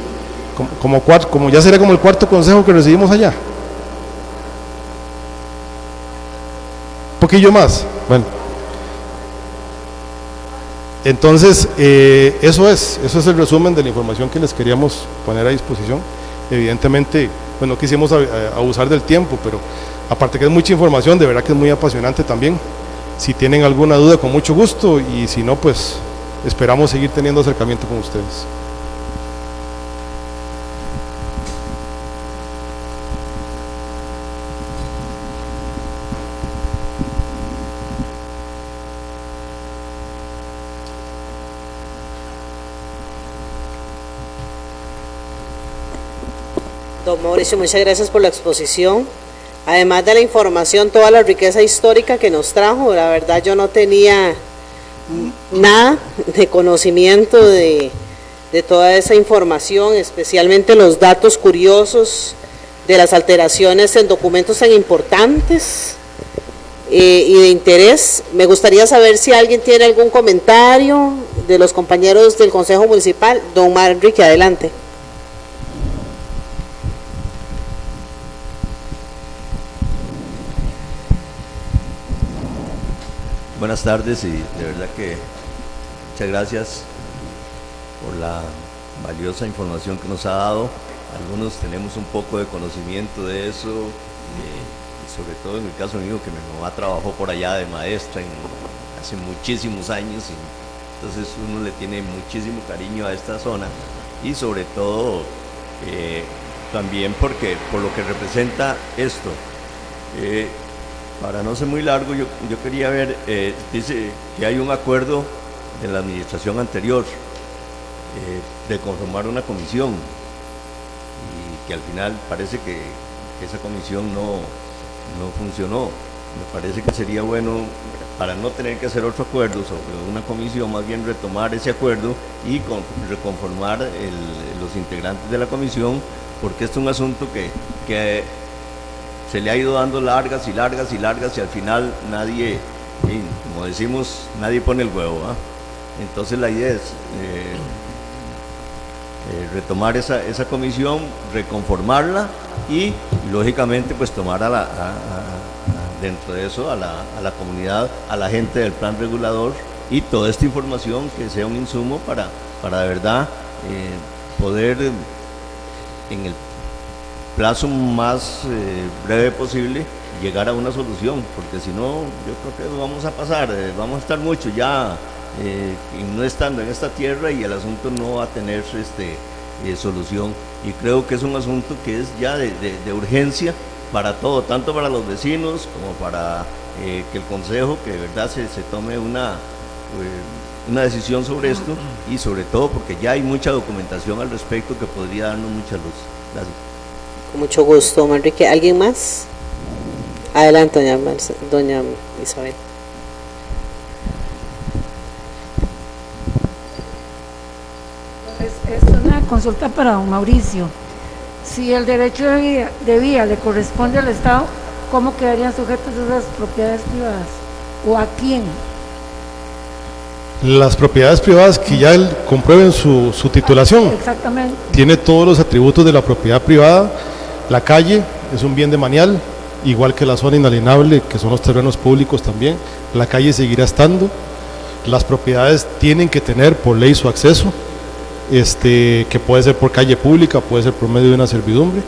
como ya sería como el cuarto consejo que recibimos allá. Un poquillo más, bueno. Entonces, eso es el resumen de la información que les queríamos poner a disposición. Evidentemente, pues no quisimos abusar del tiempo, pero aparte que es mucha información, de verdad que es muy apasionante también. Si tienen alguna duda, con mucho gusto, y si no, pues esperamos seguir teniendo acercamiento con ustedes.
Don Mauricio, muchas gracias por la exposición. Además de la información, toda la riqueza histórica que nos trajo, la verdad yo no tenía nada de conocimiento de toda esa información, especialmente los datos curiosos de las alteraciones en documentos tan importantes y de interés. Me gustaría saber si alguien tiene algún comentario de los compañeros del Consejo Municipal. Don Manrique, adelante.
Buenas tardes, y de verdad que muchas gracias por la valiosa información que nos ha dado. Algunos tenemos un poco de conocimiento de eso, y sobre todo en el caso mío, que mi mamá trabajó por allá de maestra hace muchísimos años, y entonces uno le tiene muchísimo cariño a esta zona, y sobre todo también por lo que representa esto. Para no ser muy largo, yo quería ver, dice que hay un acuerdo de la administración anterior de conformar una comisión, y que al final parece que esa comisión no funcionó. Me parece que sería bueno, para no tener que hacer otro acuerdo sobre una comisión, más bien retomar ese acuerdo y reconformar los integrantes de la comisión, porque este es un asunto que se le ha ido dando largas y largas y largas, y al final nadie, como decimos, nadie pone el huevo, ¿eh? Entonces la idea es retomar esa comisión, reconformarla y lógicamente pues tomar a dentro de eso a la comunidad, a la gente del plan regulador, y toda esta información que sea un insumo para de verdad poder en el plazo más breve posible llegar a una solución, porque si no yo creo que vamos a pasar, vamos a estar mucho ya no estando en esta tierra y el asunto no va a tener solución, y creo que es un asunto que es ya de urgencia para todo, tanto para los vecinos como para que el Consejo, que de verdad se tome una decisión sobre esto, y sobre todo porque ya hay mucha documentación al respecto que podría darnos mucha luz. Gracias.
Con mucho gusto, Manrique. ¿Alguien más? Adelante, doña Isabel.
Es una consulta para don Mauricio. Si el derecho de vía le corresponde al Estado, ¿cómo quedarían sujetas esas propiedades privadas? ¿O a quién?
Las propiedades privadas que ya comprueben su titulación.
Exactamente.
Tiene todos los atributos de la propiedad privada. La calle es un bien de manial, igual que la zona inalienable, que son los terrenos públicos también. La calle seguirá estando. Las propiedades tienen que tener por ley su acceso, que puede ser por calle pública, puede ser por medio de una servidumbre,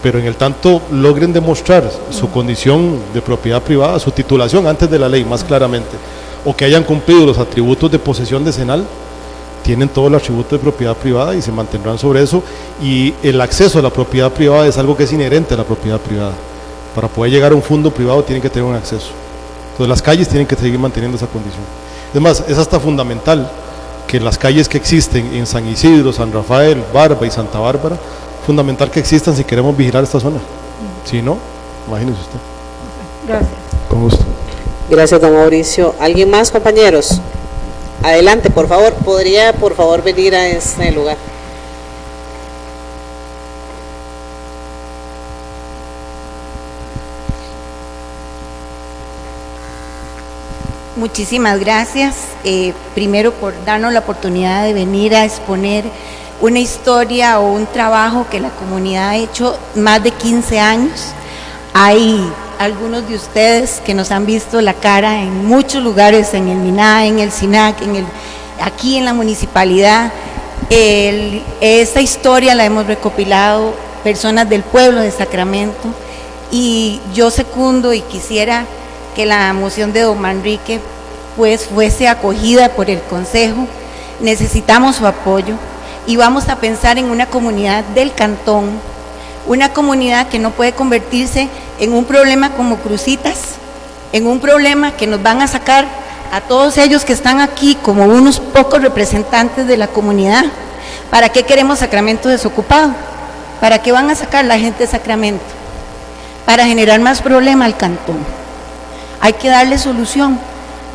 pero en el tanto logren demostrar su condición de propiedad privada, su titulación antes de la ley más claramente, o que hayan cumplido los atributos de posesión decenal, tienen todo el atributo de propiedad privada y se mantendrán sobre eso, y el acceso a la propiedad privada es algo que es inherente a la propiedad privada. Para poder llegar a un fondo privado tienen que tener un acceso. Entonces las calles tienen que seguir manteniendo esa condición. Es más, es hasta fundamental que las calles que existen en San Isidro, San Rafael, Barba y Santa Bárbara, fundamental que existan si queremos vigilar esta zona. Si no, imagínese usted.
Gracias.
Con gusto.
Gracias, don Mauricio. ¿Alguien más, compañeros? Adelante, por favor. ¿Podría, por favor, venir a este lugar?
Muchísimas gracias, primero por darnos la oportunidad de venir a exponer una historia o un trabajo que la comunidad ha hecho más de 15 años. Hay algunos de ustedes que nos han visto la cara en muchos lugares, en el MINA, en el SINAC, aquí en la municipalidad. Esta historia la hemos recopilado personas del pueblo de Sacramento, y yo secundo y quisiera que la moción de don Manrique pues fuese acogida por el Consejo. Necesitamos su apoyo y vamos a pensar en una comunidad del cantón, una comunidad que no puede convertirse en un problema como Cruzitas, en un problema que nos van a sacar a todos ellos que están aquí como unos pocos representantes de la comunidad. ¿Para qué queremos Sacramento desocupado? ¿Para qué van a sacar la gente de Sacramento? Para generar más problema al cantón. Hay que darle solución,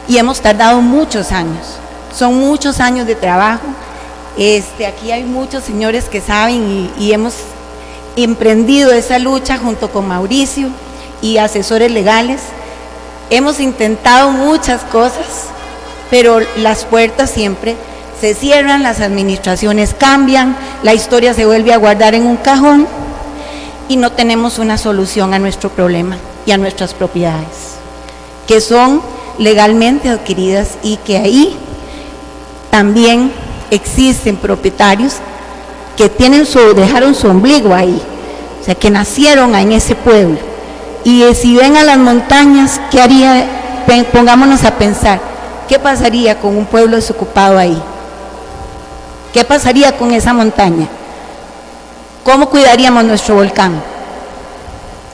y hemos tardado muchos años, son muchos años de trabajo. Aquí hay muchos señores que saben y hemos emprendido esa lucha junto con Mauricio y asesores legales. Hemos intentado muchas cosas, pero las puertas siempre se cierran, las administraciones cambian, la historia se vuelve a guardar en un cajón y no tenemos una solución a nuestro problema y a nuestras propiedades, que son legalmente adquiridas, y que ahí también existen propietarios que dejaron su ombligo ahí, o sea, que nacieron en ese pueblo. Y si ven a las montañas, ¿qué haría? Pongámonos a pensar, ¿qué pasaría con un pueblo desocupado ahí? ¿Qué pasaría con esa montaña? ¿Cómo cuidaríamos nuestro volcán?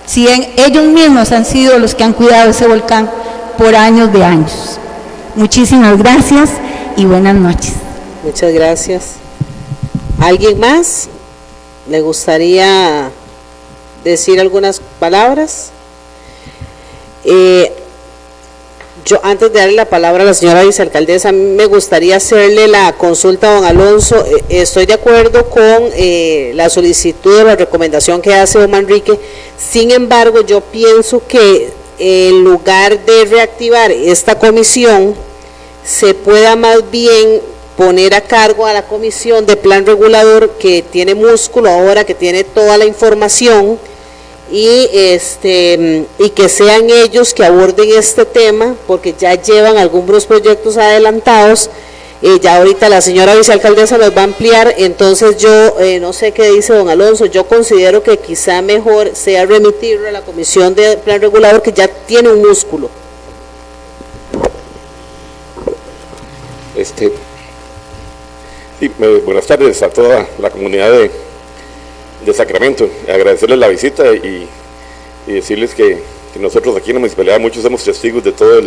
Si ellos mismos han sido los que han cuidado ese volcán por años de años. Muchísimas gracias y buenas noches.
Muchas gracias. ¿Alguien más le gustaría decir algunas palabras? Yo, antes de darle la palabra a la señora vicealcaldesa, me gustaría hacerle la consulta a don Alonso. Estoy de acuerdo con la solicitud de la recomendación que hace don Manrique. Sin embargo, yo pienso que en lugar de reactivar esta comisión, se pueda más bien poner a cargo a la comisión de plan regulador, que tiene músculo ahora, que tiene toda la información, y que sean ellos que aborden este tema, porque ya llevan algunos proyectos adelantados. Ya ahorita la señora vicealcaldesa nos va a ampliar, entonces yo no sé qué dice don Alonso, yo considero que quizá mejor sea remitirlo a la Comisión de Plan Regulador, que ya tiene un músculo.
Sí, buenas tardes a toda la comunidad de Sacramento. Agradecerles la visita y decirles que nosotros aquí en la municipalidad muchos somos testigos de todo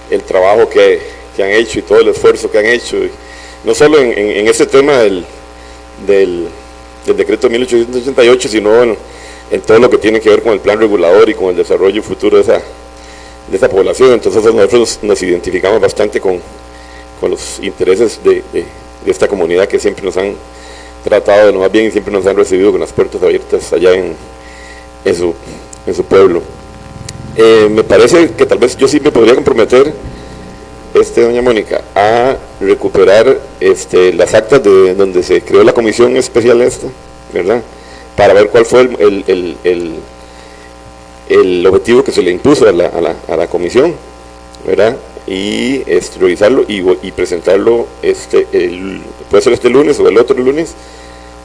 el trabajo que han hecho y todo el esfuerzo que han hecho, y no solo en este tema del decreto 1888, sino en todo lo que tiene que ver con el plan regulador y con el desarrollo futuro de esa población. Entonces nosotros nos identificamos bastante con los intereses de esta comunidad, que siempre nos han tratado de lo más bien y siempre nos han recibido con las puertas abiertas allá en su pueblo. Me parece que tal vez yo sí me podría comprometer, doña Mónica, a recuperar las actas de donde se creó la comisión especial ¿verdad? Para ver cuál fue el objetivo que se le impuso a la comisión, ¿verdad? Y revisarlo y presentarlo puede ser este lunes o el otro lunes,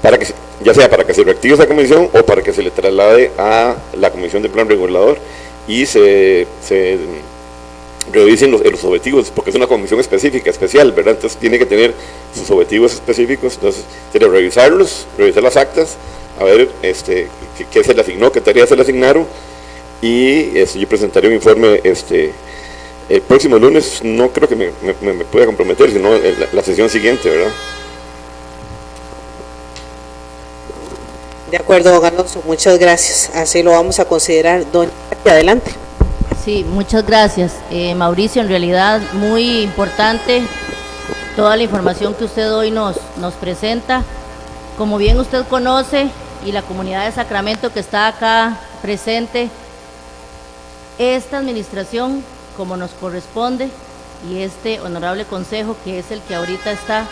para que ya sea para que se reactive esa comisión o para que se le traslade a la Comisión de Plan Regulador y se revisen los objetivos, porque es una comisión específica, especial, ¿verdad? Entonces tiene que tener sus objetivos específicos. Entonces tiene que revisar las actas, a ver qué se le asignó, qué tareas se le asignaron, y yo presentaré un informe el próximo lunes. No creo que me pueda comprometer, sino la sesión siguiente, ¿verdad?
De acuerdo, don Alonso, muchas gracias, así lo vamos a considerar. Doña, adelante.
Sí, muchas gracias. Mauricio, en realidad muy importante toda la información que usted hoy nos presenta. Como bien usted conoce, y la comunidad de Sacramento que está acá presente, esta administración, como nos corresponde, y este honorable consejo que es el que ahorita está,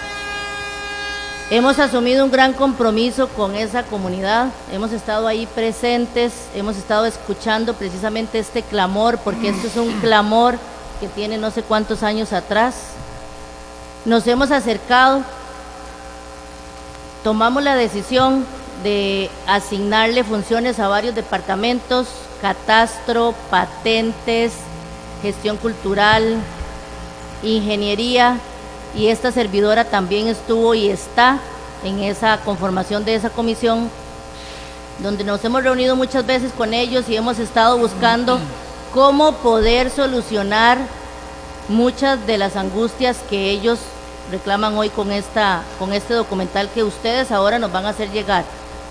hemos asumido un gran compromiso con esa comunidad, hemos estado ahí presentes, hemos estado escuchando precisamente este clamor, porque esto es un clamor que tiene no sé cuántos años atrás. Nos hemos acercado, tomamos la decisión de asignarle funciones a varios departamentos: catastro, patentes, gestión cultural, ingeniería, y esta servidora también estuvo y está en esa conformación de esa comisión, donde nos hemos reunido muchas veces con ellos y hemos estado buscando cómo poder solucionar muchas de las angustias que ellos reclaman hoy con este documental que ustedes ahora nos van a hacer llegar.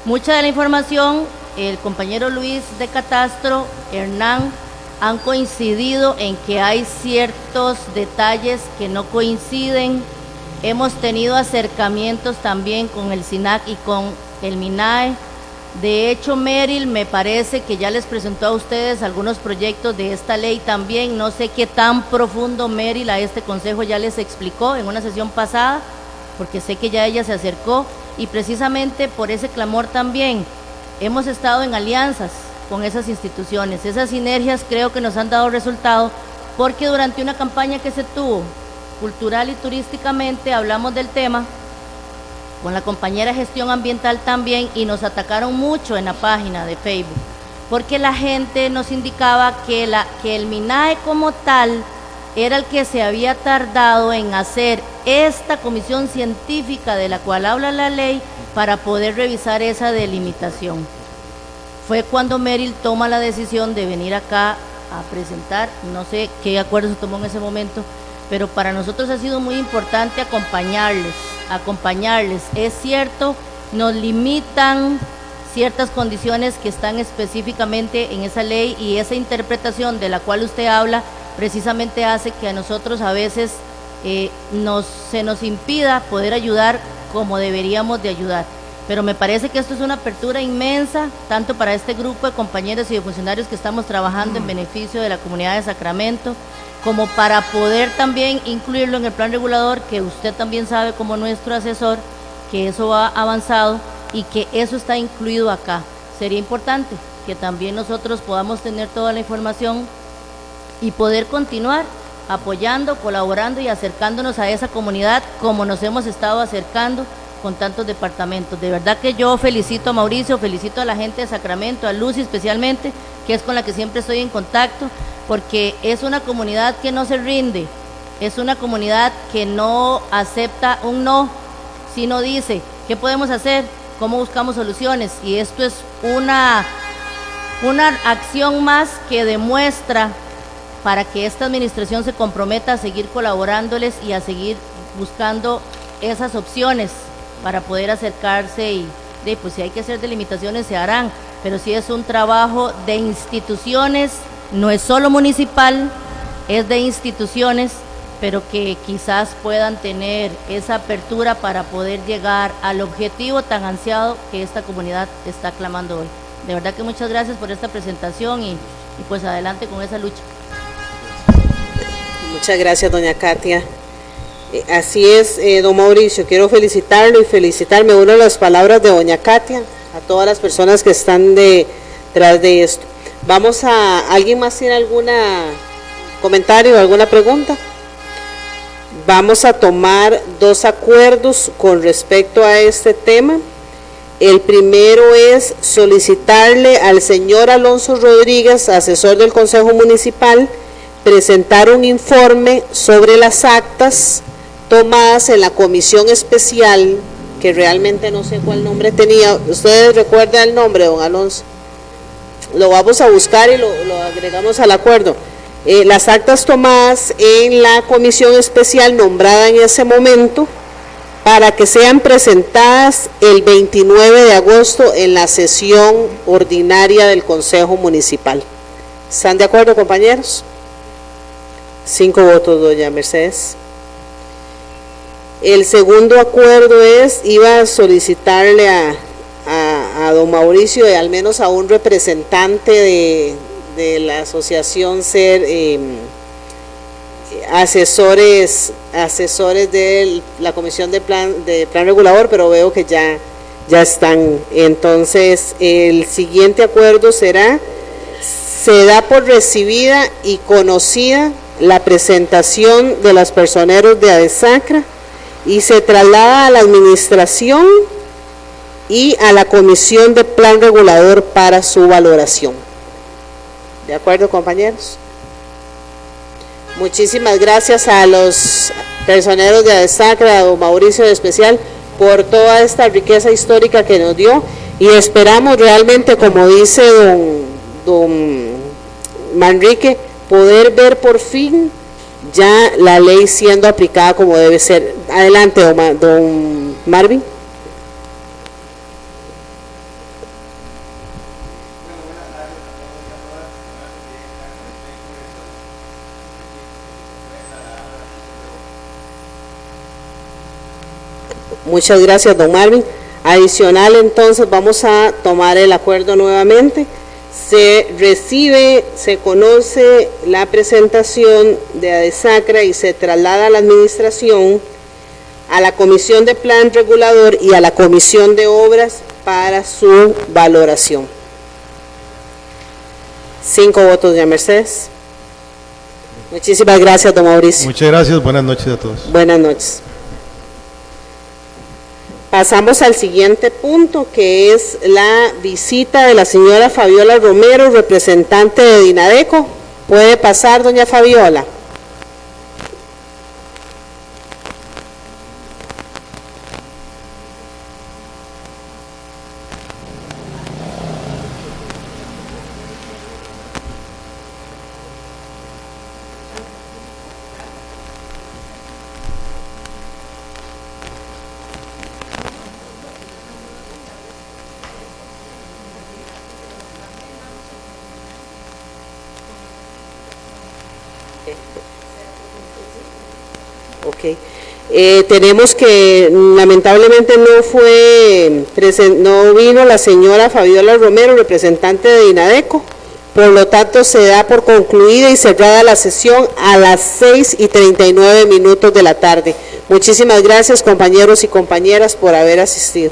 Mucha de la información, el compañero Luis de Catastro, Hernán, han coincidido en que hay ciertos detalles que no coinciden. Hemos tenido acercamientos también con el SINAC y con el MINAE. De hecho, Meryl me parece que ya les presentó a ustedes algunos proyectos de esta ley también. No sé qué tan profundo Meryl a este consejo ya les explicó en una sesión pasada, porque sé que ya ella se acercó, y precisamente por ese clamor también hemos estado en alianzas con esas instituciones. Esas sinergias creo que nos han dado resultado, porque durante una campaña que se tuvo cultural y turísticamente hablamos del tema con la compañera gestión ambiental también, y nos atacaron mucho en la página de Facebook, porque la gente nos indicaba que el MINAE como tal era el que se había tardado en hacer esta comisión científica de la cual habla la ley para poder revisar esa delimitación. Fue cuando Meryl toma la decisión de venir acá a presentar, no sé qué acuerdo se tomó en ese momento, pero para nosotros ha sido muy importante acompañarles. Es cierto, nos limitan ciertas condiciones que están específicamente en esa ley, y esa interpretación de la cual usted habla precisamente hace que a nosotros a veces se nos impida poder ayudar como deberíamos de ayudar. Pero me parece que esto es una apertura inmensa, tanto para este grupo de compañeros y de funcionarios que estamos trabajando en beneficio de la comunidad de Sacramento, como para poder también incluirlo en el plan regulador, que usted también sabe como nuestro asesor que eso va avanzado y que eso está incluido acá. Sería importante que también nosotros podamos tener toda la información y poder continuar apoyando, colaborando y acercándonos a esa comunidad como nos hemos estado acercando con tantos departamentos. De verdad que yo felicito a Mauricio, felicito a la gente de Sacramento, a Lucy especialmente, que es con la que siempre estoy en contacto, porque es una comunidad que no se rinde, es una comunidad que no acepta un no, sino dice, ¿qué podemos hacer? ¿Cómo buscamos soluciones? Y esto es una acción más que demuestra para que esta administración se comprometa a seguir colaborándoles y a seguir buscando esas opciones para poder acercarse y pues si hay que hacer delimitaciones se harán, pero sí es un trabajo de instituciones, no es solo municipal, es de instituciones, pero que quizás puedan tener esa apertura para poder llegar al objetivo tan ansiado que esta comunidad está clamando hoy. De verdad que muchas gracias por esta presentación y pues adelante con esa lucha.
Muchas gracias, doña Katia. Así es, don Mauricio, quiero felicitarlo y felicitarme, una de las palabras de doña Katia, a todas las personas que están detrás de esto. Vamos a, ¿alguien más tiene algún comentario o alguna pregunta? Vamos a tomar dos acuerdos con respecto a este tema. El primero es solicitarle al señor Alonso Rodríguez, asesor del Consejo Municipal, presentar un informe sobre las actas tomadas en la comisión especial, que realmente no sé cuál nombre tenía. ¿Ustedes recuerdan el nombre, don Alonso? Lo vamos a buscar y lo agregamos al acuerdo. Las actas tomadas en la comisión especial nombrada en ese momento, para que sean presentadas el 29 de agosto en la sesión ordinaria del Consejo Municipal. ¿Están de acuerdo, compañeros? 5 votos, doña Mercedes. El segundo acuerdo es, iba a solicitarle a don Mauricio, al menos a un representante de la asociación, ser asesores de la comisión de plan regulador, pero veo que ya están. Entonces, el siguiente acuerdo será: se da por recibida y conocida la presentación de los personeros de ADESACRA y se traslada a la administración y a la comisión de plan regulador para su valoración. ¿De acuerdo, compañeros? Muchísimas gracias a los personeros de ADESACRA, a don Mauricio en especial, por toda esta riqueza histórica que nos dio, y esperamos realmente, como dice don Manrique, poder ver por fin ya la ley siendo aplicada como debe ser. Adelante, don Marvin. Muchas gracias, don Marvin. Adicional, entonces, vamos a tomar el acuerdo nuevamente. Se recibe, se conoce la presentación de ADESACRA y se traslada a la administración, a la comisión de plan regulador y a la comisión de obras para su valoración. 5 votos, doña Mercedes. Muchísimas gracias, don Mauricio.
Muchas gracias, buenas noches a todos.
Buenas noches. Pasamos al siguiente punto, que es la visita de la señora Fabiola Romero, representante de Dinadeco. ¿Puede pasar, doña Fabiola? Ok. Tenemos que lamentablemente no vino la señora Fabiola Romero, representante de Dinadeco, por lo tanto se da por concluida y cerrada la sesión a las 6:39 de la tarde. Muchísimas gracias, compañeros y compañeras, por haber asistido.